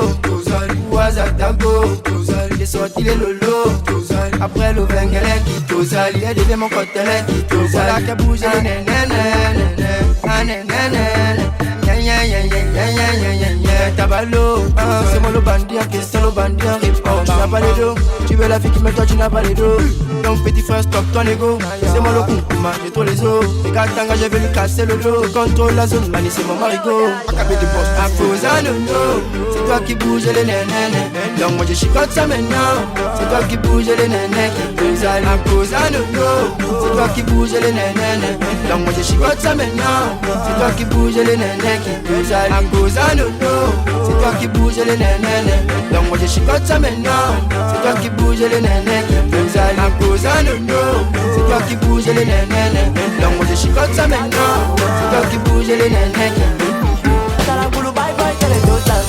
Ouazatago, j'ai sorti les lolo. Après le vengele qui te salit. Et devant mon côté qui te salit. Qui bouge les nénés. Tabalo, c'est moi le bandit en question, le bandit en réponse. Tu n'as pas les dos, tu veux la fille qui met toi, tu n'as pas les dos. Donc petit frère, stop ton ego. C'est moi le coup, j'ai trop les os. Regarde Tanga, je vais lui casser le dos. Contrôle la zone, mani, c'est mon marigot. Acabé de poste, à cause à nono. C'est toi qui bouge les nénés. Donc moi je chicote ça maintenant. C'est toi qui bouge les nénés qui te salit. À cause à nono. C'est toi qui bouge les nénés. Donc moi je chicote ça maintenant. C'est toi qui bouge les nénés qui te salit. À cause à nono. C'est toi qui bouge les nénés. Donc moi je chicote ça maintenant. C'est toi qui bouge les nénés qui te salit. À cause à nono. C'est toi qui bouge les nénés. Donc moi je chicote ça maintenant. C'est toi qui bouge les nénés qui te salit. T'as la boule bye bye, t'as les deux temps.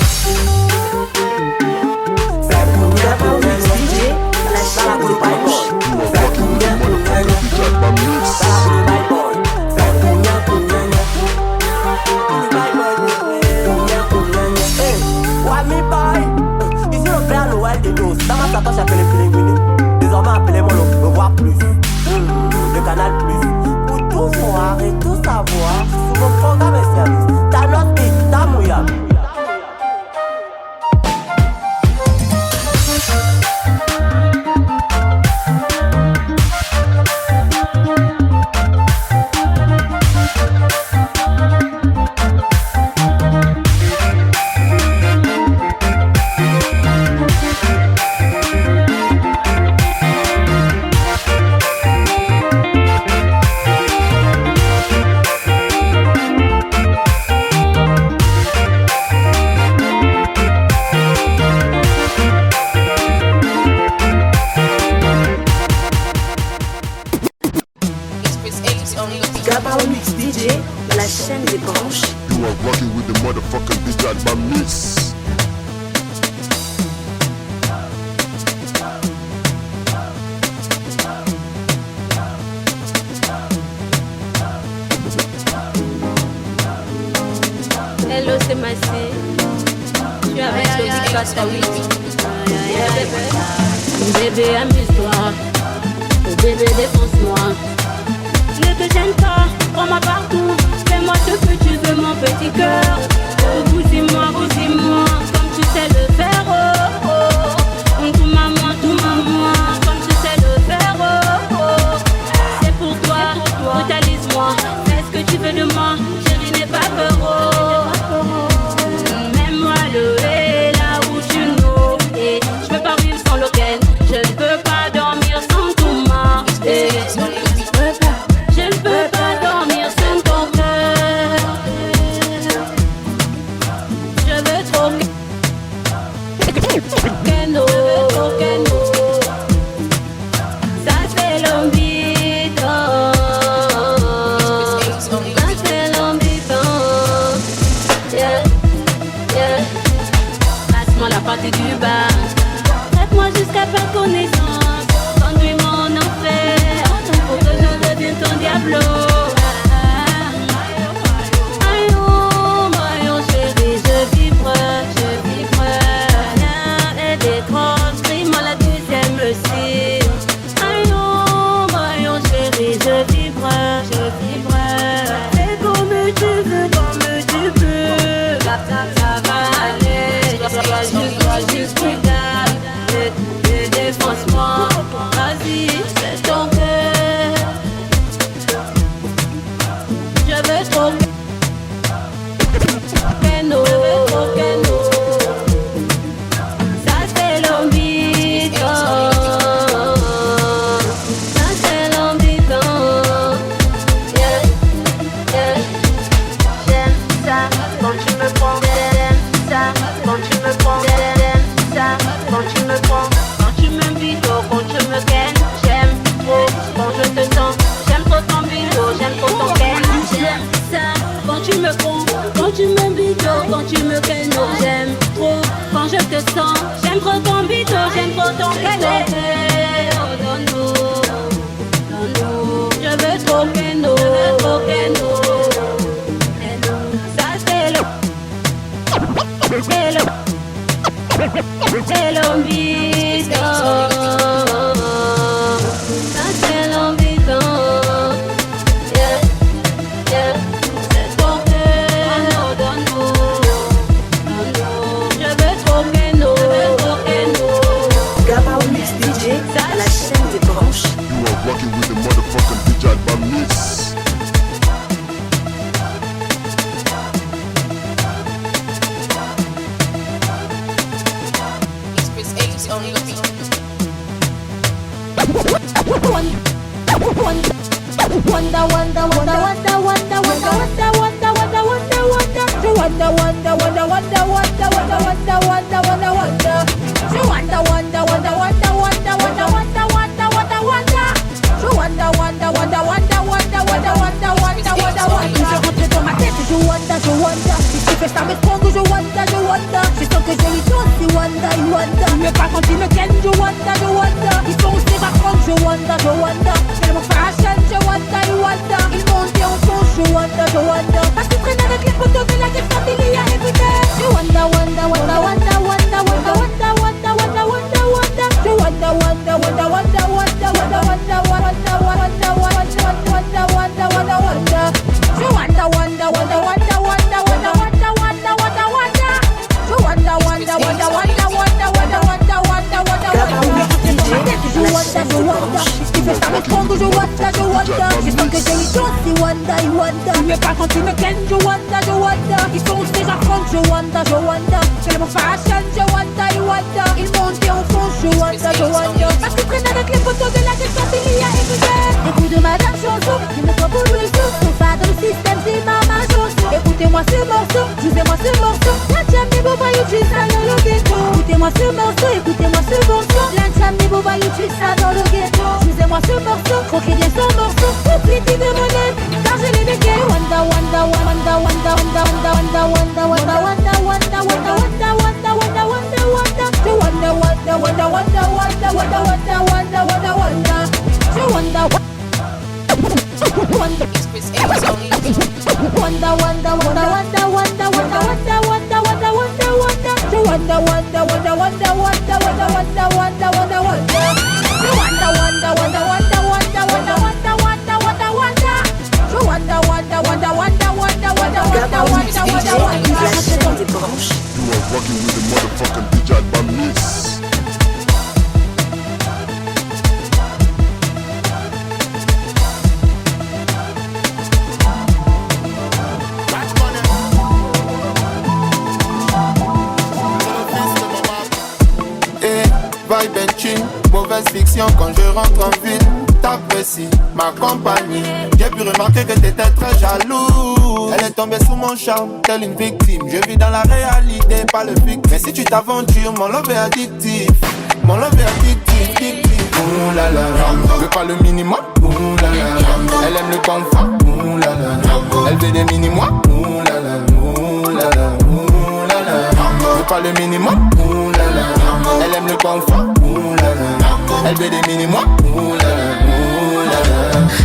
Désormais appelez-moi le Voir Plus, le Canal Plus. Pour tout voir et tout savoir sur vos programmes et services. Ta note et ta mouillable. Hello, c'est Massé. Je suis avec Sophie Kastaoui. Bébé, amuse-toi. Bébé, défonce-moi. Ne te gêne pas, prends-moi partout. Fais-moi ce que tu veux, mon petit cœur. Oh, bousille-moi, comme tu sais le faire. Oh, oh. Tout maman, comme tu sais le faire. Oh, oh. C'est pour toi, brutalise-moi. Fais ce que tu veux de moi, chérie, n'aie pas peur. Oh. Mets-moi le hé là où tu nous. Et je peux pas vivre sans lequel. Je ne peux pas dormir sans ton mât. Je ne peux pas dormir sans ton cœur. tu me kenno. J'aime trop quand je te sens. J'aime trop ton bito, j'aime trop ton kenno. Oh dono, dono, je veux trop kenno, trop kenno. Ça c'est le bito. Ça c'est le bito. Yeah, yeah. C'est ton kenno, dono, dono. Je veux trop kenno, trop kenno. Gaba Mix DJ, la chaîne des branches. You are rocking with the motherfucking DJ Badness. Je ça me prend que je wanda. Je sens que je lui donne, c'est wanda. Mais pas quand il me ken, je wanda. Ils sont aussi par contre, je wanda. Tellement fashion, je wanda. Ils montent en fond, je wanda. Parce qu'ils prennent avec les photos de la guerre quand il y a écouté. Je wanda. Je wanda. Je sens que je lui donne, c'est wanda. Mais pas quand il me ken, je wanda. Ils font ces affrontes, je wanda. Tellement fashion, je wanda. Ils montent en fond, je wanda. Parce qu'ils prennent avec les photos de la gueule quand il y a écouté. Écoute de madame chanson, qui me prend pour le sou. Sont pas dans le système, c'est ma chanson. Écoutez-moi ce morceau, jouez-moi ce morceau. La jam des beaux voyous, tu ça dans le ghetto. Écoutez-moi ce morceau, La jam des beaux voyous, tu ça dans le ghetto. Jouez-moi ce morceau, croquez bien ce morceau. Oublie de monnaie, car je l'ai béqué. Wanda. You are rocking with the motherfucking DJ Badness. Vibe and chill, mauvaise fiction quand je rentre en ville. T'apprécies ma compagnie. J'ai pu remarquer que t'étais très jaloux. Elle est tombée sous mon charme, telle une victime. Je vis dans la réalité, pas le fiction. Mais si tu t'aventures, mon love est addictif. Ouh là là, je veux pas le minimum. Ouh là là, elle aime le confort. Ouh là là, elle veut des mini-mois. Ouh là là, ouh là là, ouh là là, je veux pas le minimum. Ouh là là, elle aime le confort. Ouh là là, elle veut des mini-mois. Ouh là là, ouh là là.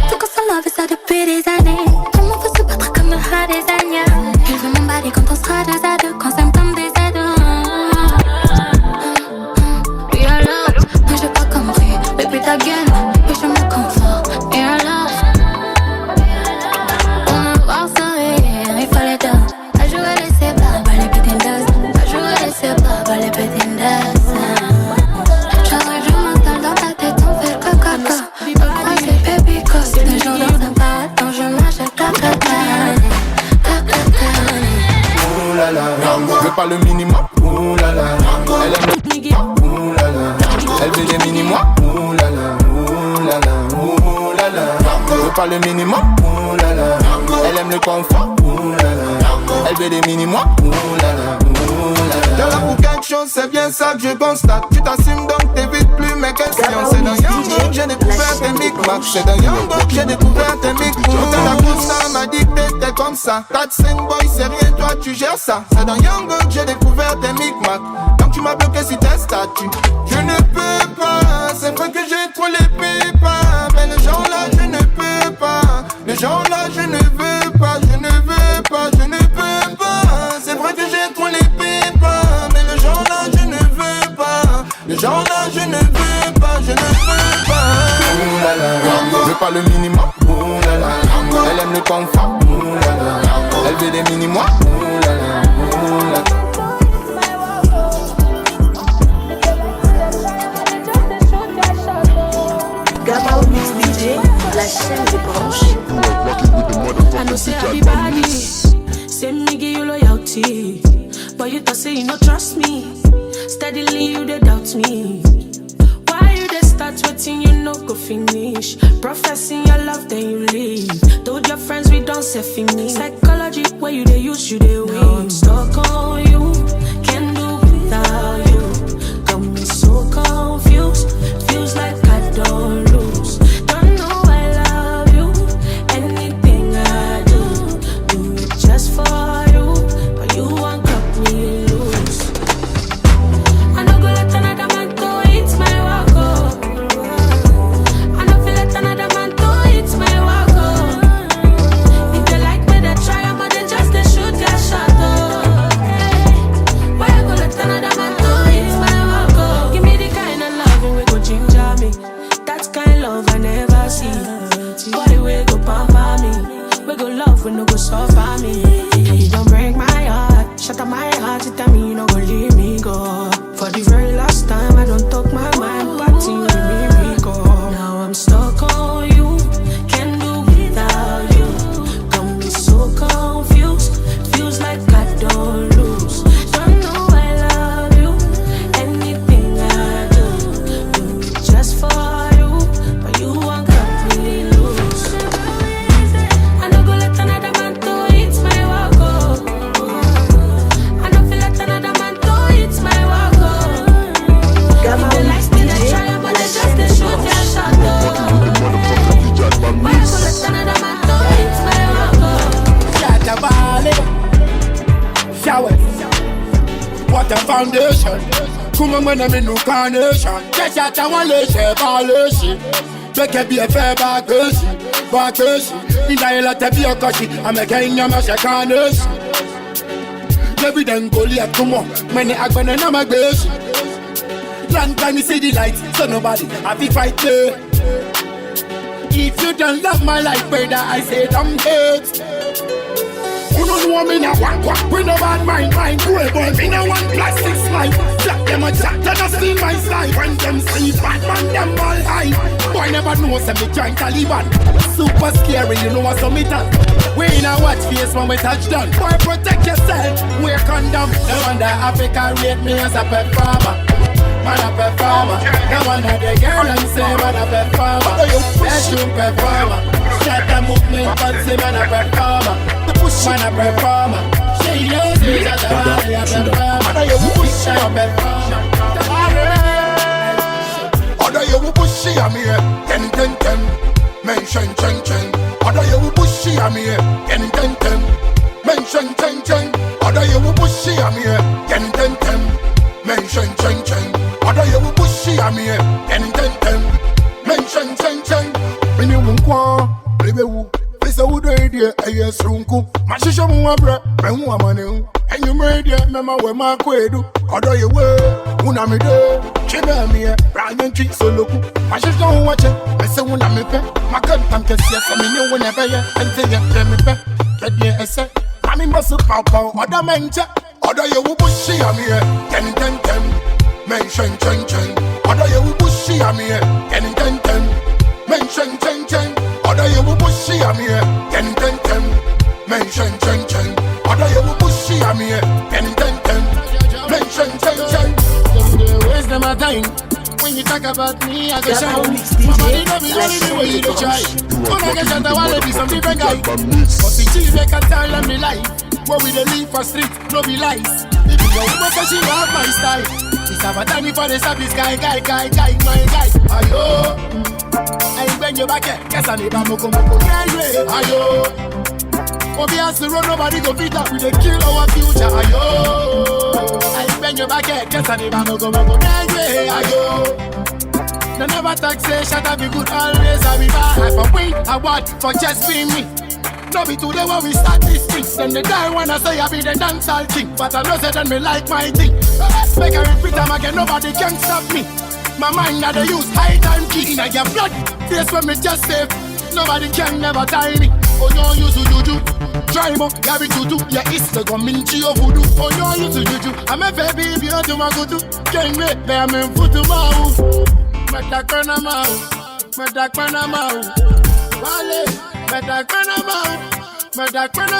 Tout qu'on s'en veut ça depuis des années. Comment faut se battre comme un rat des agneaux. Elle veut m'emballer quand on sera deux à deux, quand ça me tombe des aides. Lui alors, moi j'ai pas compris. Baby ta gueule, et je me conforte. Et alors, pour me voir sourire, il fallait donc. À jouer les sépas, pas les petites doses. À jouer les sépas, pas les petites doses. J'arrive, je m'installe dans ta tête, on fait le coca-cola. On croit c'est baby cause. Deux jours dans un paraton, je m'achète caca-caca. Ouh là là, je veux pas le minimum. Ouh là là, elle aime le. Ouh là là, elle veut des mini-mois. Ouh là là, ouh là là, ouh là là, je veux pas le minimum. Ouh là là, elle aime le confort. Ouh là là, elle veut des mini-mois. Ouh là là, ouh là là. T'es là pour quelque chose, c'est bien ça que je constate. Tu t'assumes donc t'évites plus mes questions. C'est dans Youngbook que j'ai découvert tes micmacs. C'est dans Youngbook que j'ai découvert tes micmacs. Ta couche ça m'a dit que t'étais comme ça. ça. 4-5 boys, c'est rien, toi tu gères ça. C'est dans Young Gun que j'ai découvert tes micmacs. Donc tu m'as bloqué sur tes statuts. Je ne peux pas, c'est vrai que j'ai trop les pépins. Mais les gens là, je ne peux pas. Les gens là, je ne veux pas, je ne veux pas, je ne peux pas. C'est vrai que j'ai trop les pépins. Mais les gens là, je ne veux pas. Les gens là, je ne veux pas, je ne veux pas. Ouh là là, je veux pas le minimum. Ouh là là, elle aime le confort. Ouh là là, elle veut des mini-mois. Ouh là là, ouh là là. Gabao Mix DJ, la chaîne des branches. I know say everybody say me give you loyalty, but you thought say you no trust me. Steadily you dey doubt me. Why you dey start waiting you no go finish? Professing your love then you leave. Told your friends we don't say finish. Psychology where you dey use you dey win. Now I'm stuck on you, can't do without you. Got me so confused, feels like I don't lose. Don't know I love you, anything I do it just for you. But you won't cut me loose. I no go let another man go eat my walk. I no feel let another man go eat my walk. If they like me, they try, but they just they shoot their shot. Why I go let another man go eat my walk? Give me the kind of loving we go ginger me. That kind love I never see. Boy, we go pamper me. We go love, we no go suffer me. You don't break my heart, shut up my heart. You tell me you no go leave me go. For the very last time, I don't talk my mind, but you leave me go. Now I'm stuck on you, can't do without you. Got me so confused, feels like I don't lose. Don't know I love you, anything I do it just for you. But you won't cut me loose. I no go let another man go eat my walk. I no feel let another man go eat my walk. Gabao Mix DJ, la chaîne des branches. Why I go let another man go eat my walk? Shatabale, showers. What a foundation. Come on, when I'm in no carnation. Just at a one leche, balleshi. Make a be a fair baggeshi. In the lot of your cushy, I'm a king of my shakaness. Every then go live, come on. Many Agban and I'm a girl. Long time you see the light, so nobody happy fight there. If you don't love my life, brother, I say I'm hurt. You don't know me now, quack, we no bad mind, cool boy, me no one plastic slide. Jack them a chat, they don't steal my style. When them see Batman, them all high. Boy never know, say me join Taliban. Super scary, you know what's on me done. We in a watch face when we touch down. Boy, protect yourself, wear condom. No wonder Africa rate me as a performer. Man a performer. No wonder the girl and say man a performer. Bedroom performer. Shut the movement, but say man a performer. Man a performer. She knows me as a performer. She a performer. Other you will push she a me, 10. Mention chen. Other you will push she a me, 10. Mention chen. Other you will push she a me, 10. Mention chen. Other you will push she a me, 10. Mention chen. When you won't go, baby who? Fisa who do idea? Yes runku. Mashisha muwa bre, muwa mane. And you made it, mama we ma kwedu. Other you way, una me do. Chiba me, brand and treat so look. Mashisha watch it. I say una me pe. My gun tam kes yes, I mean you whenever you until you me pe. Get me a set. Mami must pow. Other men check. Other you will push she a me, 10. Mention chen. Other you will push she a me, 10. Mention chen. Other you will push she a me, 10. Mention chen. Other you will push she a me, 10. Mention chen. Don't waste my time. When you talk about me, I go shine. Somebody know me only the way you do try. When I get shot, I wanna be some different guy. But the cheese make a tell them the life. Where we dey live for street, no be lies. If you go woman say she love my style, it's about time for the service guy, my guy. Ayo, I bend your back, guess I never moko, yeah. Ayo, Obviously, run nobody go beat up. We dey kill our future. Ayo, I bend your back head, guess I never go anyway. Ayo, they never talk say shut up be good always. I be bad for win, I want for just being me. No be today when we start this thing. Then they die when I say I be the dancehall king. But I know say then me like my thing. Make I repeat them again, nobody can stop me. My mind that they use high time key. In your blood, face when me just save. Nobody can never tie me. Oh no, you to juju. Try mo, gabi tutu. Yeah, it's the gominchi of voodoo. Oh no, you to juju. I'm a baby, you to my gudu. Can't wait, bear me foot to mouth. Metakana mouth. Metakana mouth. Wale. Metakana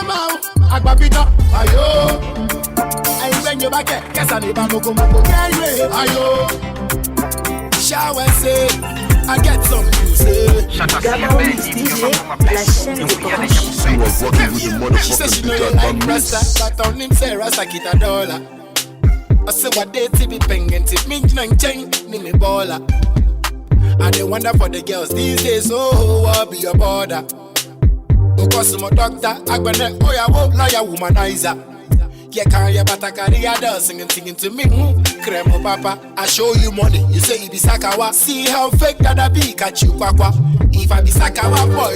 mouth. Agbapita. Ayo. I bring you back here. Guess I never moko. Ayo. Shower say. I get some music. La chaîne des branches. She said she know you like Rasta, but on him say Rasta kita dollar. I say what they be pengen tip me nang cheng ni me baller. I dey wonder for the girls these days, oh, I'll be your border. Because my doctor, I gonna oh ya wo lawyer womanizer. Yeah, carry your battery, singing to me. Cremo papa, I show you money. You say it be Sakawa. See how fake that I be, catch you kwakwa. If I be Sakawa boy,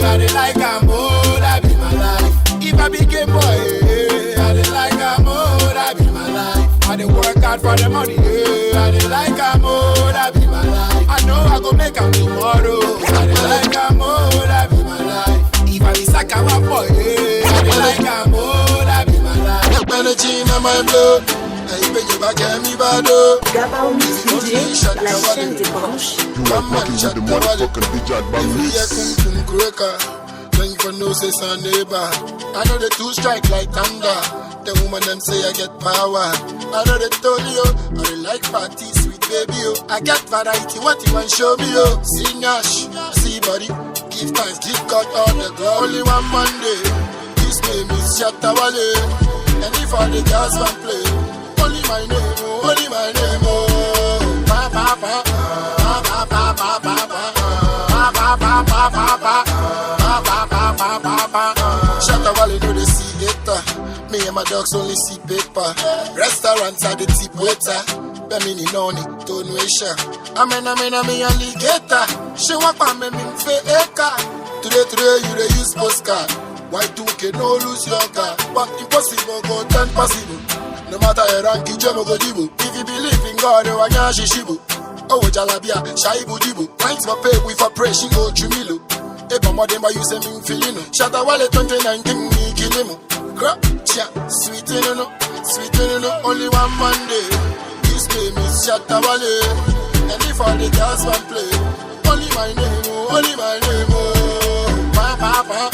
I dey like a more, that be my life. If I be gay boy, I dey like a more, that be my life. I dey work hard for the money, I dey like a more, that be my life. I know I go make am tomorrow. I dey like a more, that be my life. If I be Sakawa boy, I dey like a more, that be my life. Energy in my blood. I beg you back at me, Bado. Gabao Mix DJ, la chaîne des branches. You like walking with the motherfucking DJ. Then you can know say son neighbor. I know they two strike like thunder. The woman them say I get power. I know they told you, I they like party, sweet baby. Oh. I get variety, what you want show me? Oh. See Nash, see body. Give thanks, give God all the glory. Only one Monday. His name is Shatawale. And if all the girls want play, only my name, only my name, oh. Pa pa pa, pa pa pa pa pa pa, pa pa pa pa pa pa, pa pa pa pa pa pa. Shatawale do the see it. Me and my dogs only see paper. Restaurants are the tip waiter. Bemini noni, Tonuisha. Amen, me alligator. She walk on me fe eka. Today you they use postcard. Why do you no lose your car? But impossible go 10 possible. No matter your rank, you jam go jibu. If you believe in God, you are nyashi shibu. Oh, jalabia, shaibu jibu. Thanks for pay with a prayer, she go chumilo. Eba modemba you say me feeling no. Shatawale 2019 me kilimo. Crap, cha, sweet no, only one Monday. His name is Shatawale. And if all the girls want play, only my name, oh. Pa pa pa.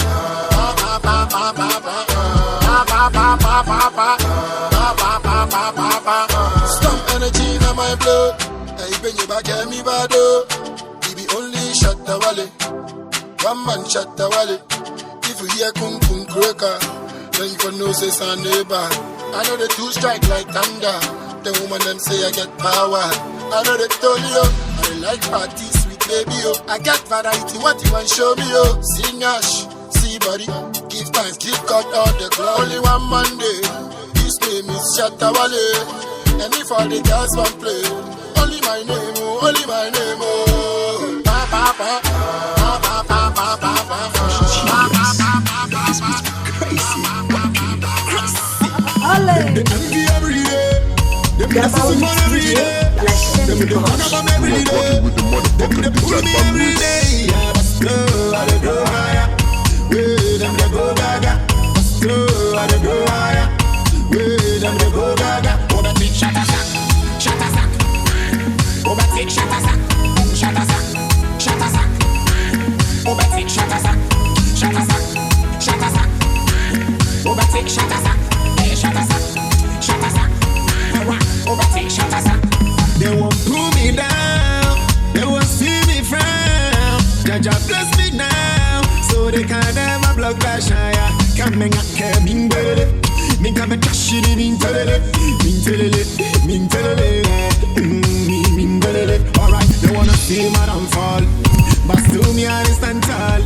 Stop energy in my blood. I bring you back at me, Bado. He be only Shatawale. One man Shatawale. If you hear kung kung cracker, then you can know say son neighbor. I know the two strike like thunder. The woman them say I get power. I know they told you, I like party, sweet baby, oh. I get variety, what you want show me, oh. See Nash, see body. Give thanks, give God all the glory. Only one Monday. His name is Shatawale. And if all the girls want play, only my name, oh. Pa pa pa, pa pa pa pa pa pa. Allez. Gabao Mix DJ, la chaîne des branches. They won't pull me down, they won't see me frown. Jaja bless me now, so they can never block that shine. Coming up, coming better. Me come and cash it in telele. Alright, they wanna see my downfall, but still me I stand tall.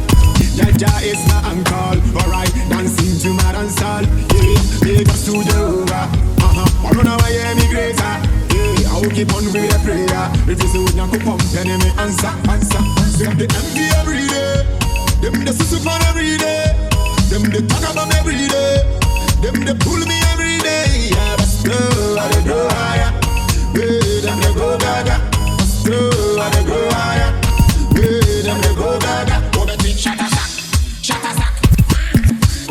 Jaja is my uncle. Alright, dance to my dance hall. Yeah, make us to Jehovah. I don't know why you emigrate. Yeah, I will keep on with a prayer. If you say we don't come, then me answer. Them the envy every day. Them the susu fun every day. Them the talk about me every day. Them the pull me every day. Yeah, but slow, I dey go higher. Yeah, them they go gaga. But slow, I dey go higher. Yeah, them they go gaga. Oh, but it shut us up.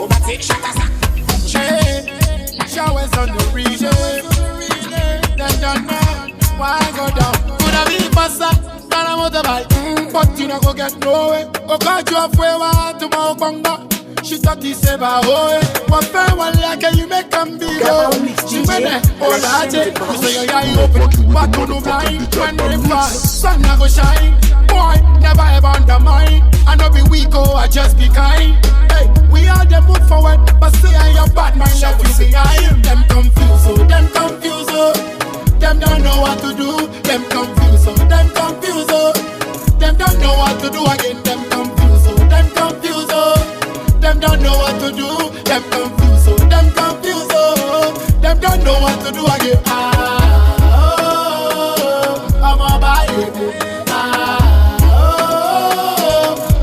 Oh, but it shut us up. Showers on the region. Then don't know why I go down. Coulda be faster than a motorbike, but you don't go get nowhere. Oh, God, you have way to my banga. She thought he said, oh, what fair one like you make them be low. She went there, oh, that's it. So your eye open, but to the blind. When they fall, sun I go shine. Boy, never ever undermine. I know be weak, oh, I just be kind. Hey, we all them move forward, but say I your bad mind left you behind. Them confused, oh, them don't know what to do. Them confused, oh, them don't know what to do again. Them confused, oh, them don't know what to do. Them confused, oh, them don't know what to do again. I'm a baby.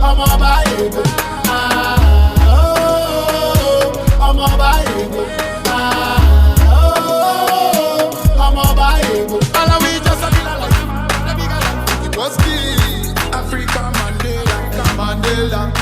I'm a baby. I'm a baby. I'm a baby. All of we just a be like it was the Africa Mandela.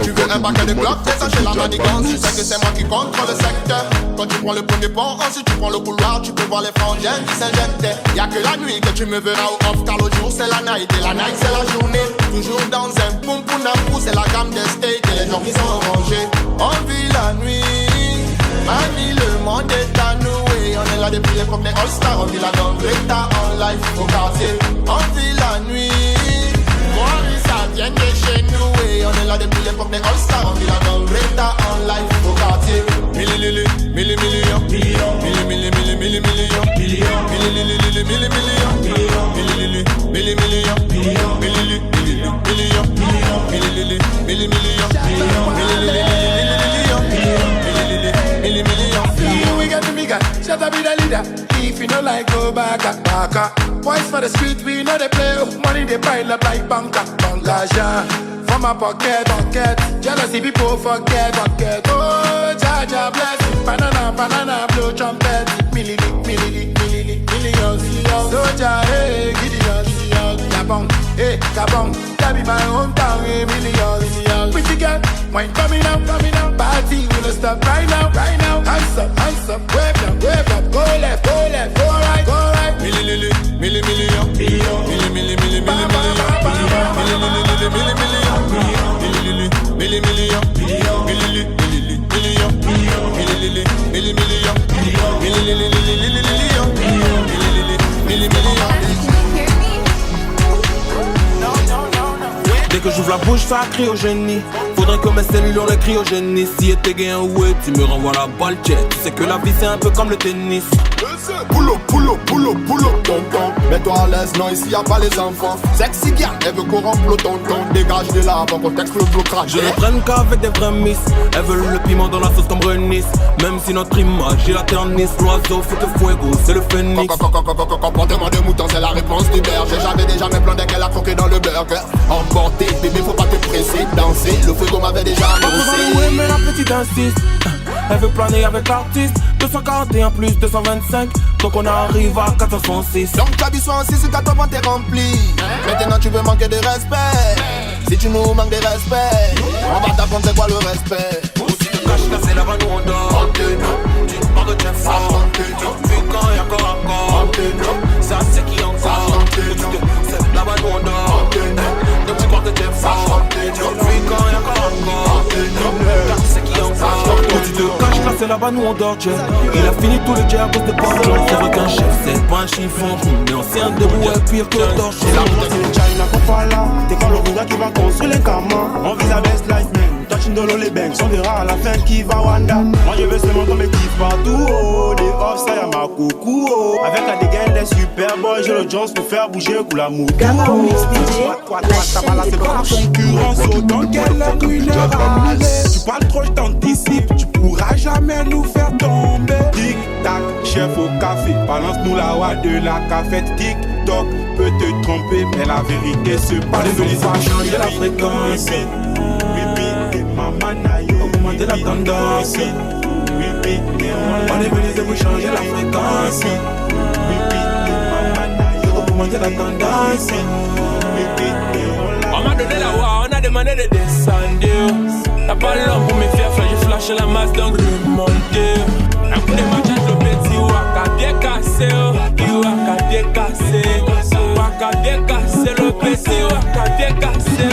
Tu veux un paquet de blocs, c'est ça chez la manigance. Tu sais que c'est moi qui contrôle le secteur. Quand tu prends le premier pont, ensuite tu prends le couloir. Tu peux voir les frangins qui s'injectent. Y'a que la nuit que tu me verras au off, car le jour c'est la night et la night c'est la journée. Toujours dans un poum poum d'amour, c'est la gamme des steaks et les gens qui sont rangés. On vit la nuit, manie le monde est à nous. Et on est là depuis les premiers All-Stars. On vit la grande Greta en live au quartier. On vit la nuit. Moi, ça vient de chez nous et on est là depuis l'époque des All-Stars. On vit la grande Greta en live au quartier. Millions, we got the bigger, shut up be the leader. If you know like go back. Boys for the street, we know they play. Money they pile up like banker. Yeah. From my pocket. Jealousy people forget. Oh, Jaja bless. Banana, blow trumpet. Millions. Soja, hey, Gideon. Gabon, that be my hometown, hey, millions. Pretty girl, wine coming out. Party, we don't stop right now. Hands up, wave up, go left, go right. Million. Dès que j'ouvre la bouche, ça crie au génie. Faudrait que mes cellules les cryogénie. Si t'es gay un ouais, tu me renvoies la balle check. Tu sais que la vie c'est un peu comme le tennis. Pull up, tonton. Mets-toi à l'aise, non, ici y'a pas les enfants. Sexy girl, elle veut qu'on remple le tonton. Dégage de là avant qu'on t'explose le crâne. Je ne prenne qu'avec des vrais miss. Elles veulent le piment dans la sauce comme Renis. Même si notre image est la ternisse. L'oiseau fout de fuego, c'est le phénix. Comportement de mouton, c'est la réponse du berger. J'avais déjà mes plans dès qu'elle a croqué dans le burger. Emporté, bébé, faut pas te presser. Danser, le fuego m'avait déjà annoncé. Mais la petite insiste. Elle veut planer avec l'artiste. 241 plus 225. Donc on arrive à 406. Donc ta vie soit en 6 ou 4 ans t'es rempli. Maintenant tu veux manquer de respect. Si tu nous manques de respect, on va t'apprendre c'est quoi le respect. Si tu te caches là c'est là-bas nous on dort. Tu te parles de Jeff fort. Tu fuis quand y'a corps à corps. Ça c'est qui encore. C'est là-bas nous on dort. Donc tu crois que t'es fort. Tu fuis quand y'a corps à corps. C'est qui encore. Tu te caches là c'est là-bas nous on dort jet. Il a fini tous les jets à cause de Pamplon. C'est vrai qu'un chef c'est pas un chiffon. Mais on s'est un debout est pire que le torche. C'est la route de China qu'on fait là. T'es quand le gars qui va construire les camans. On vise la best life man. Touching de l'eau les banks. On verra à la fin qui va Wanda. Moi je veux seulement qu'on me kiffe partout. Oh, des off ça y'a ma coucou. Oh. Avec la dégaine des super boys. J'ai le Jones pour faire bouger le coup la moto. Gamma Mix DJ, la chaîne des branches. Concurrence, dans quelle heure aller. Tu parles trop, je t'anticipe. Tu pourras jamais nous faire tomber. Tic tac, chef au café. Balance-nous la voix de la cafette. Tic toc, peut te tromper, mais la vérité se passe. Les Venise va changer la fréquence. Repeat, et maman naïo. Augmenter la tendance. Repeat, on est Venise pour changer la fréquence. Repeat, et maman naïo. Augmenter la tendance. On m'a donné la voix, on a demandé de descendre. T'as pas l'homme pour me faire flash, j'ai flashé la masse donc remonter. Un coup de match le petit waka bien cassé, waka bien cassé, waka bien cassé, le petit waka bien cassé.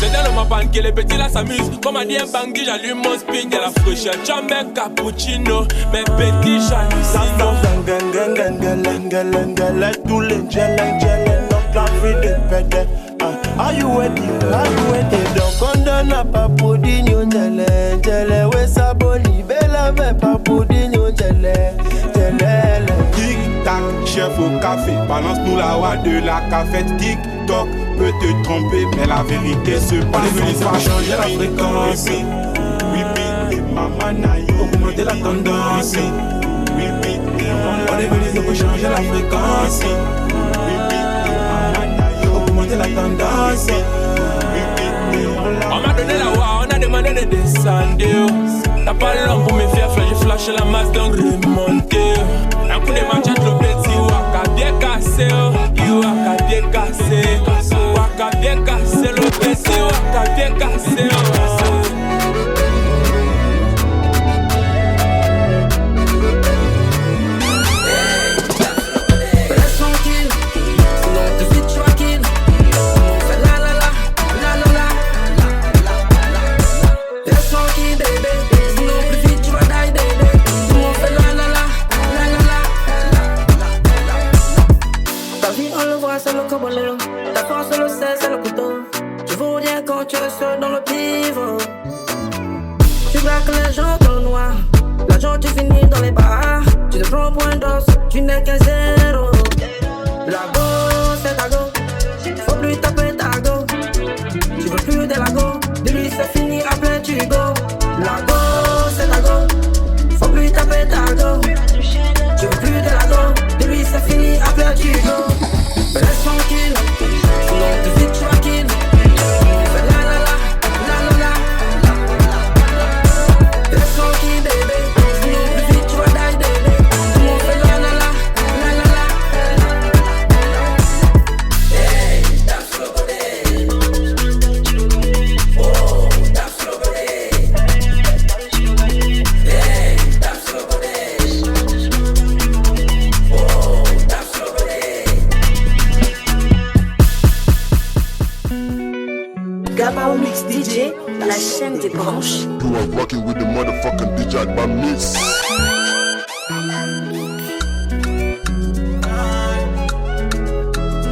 C'est dans le mapan que les petits là s'amusent. Comme a dit un bangui, j'allume mon spin de la fraîcheur. J'emmène cappuccino, mes petits j'hallucino. Tous les gels, donc la vie de pédé. Are you ready? Are you ready? Donc on donne pas pour digno jele, ouais ça boni, bella mais pas pour digno jele. Tic tac, chef au café, balance-nous la voix de la cafette. Tic toc, peut te tromper, mais la vérité se passe. On est venu pas changer la fréquence. Repeat, et maman naïo, augmenter la tendance. Repeat, on est venu pour changer la fréquence. La tendance. On m'a donné la voix, on a demandé de descendre. T'as pas l'homme pour me faire flash, j'ai flashé la masse donc remonter. Un coup de match le petit waka bien cassé, waka bien cassé, waka bien cassé, le petit waka bien cassé. Ta force le sait, c'est le couteau. Tu vaux rien quand tu es seul dans le pivot. Tu braques les gens dans le noir. L'argent tu finis dans les bars. Tu te prends point d'os, tu n'es qu'un zéro. La go, c'est ta go. Faut plus taper ta go. Tu veux plus de la go. De lui c'est fini, après tu go. La go, c'est ta go. Faut plus taper ta go. Tu veux plus de la go. De lui c'est fini, après tu go. Reste tranquille, sinon tu vis tranquille. Fais la la la, la la la. Reste tranquille bébé, sinon tu vis tu vas die bébé. Tout le monde fait la la la, la la la. Hey, tape sur le côté. Oh, tape sur le côté. Hey, tape sur le côté. Oh, tape sur le côté. Gamma Mix DJ, la chaîne des branches. You are rocking with the motherfucking DJ Bamix.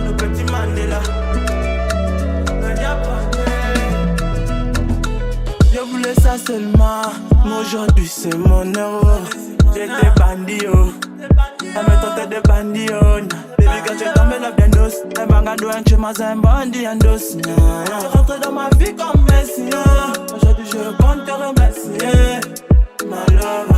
Le petit Mandela. Je voulais ça seulement, mais aujourd'hui c'est mon heure. J'étais bandit, oh. Elle me tentait de bandit, oh. Baby girl, j'ai tombé là bien douce. Elle m'a gardé un chez moi, c'est un bandit en douce. Tu rentres dans ma vie comme Messi. Aujourd'hui je compte te remercier, ma love.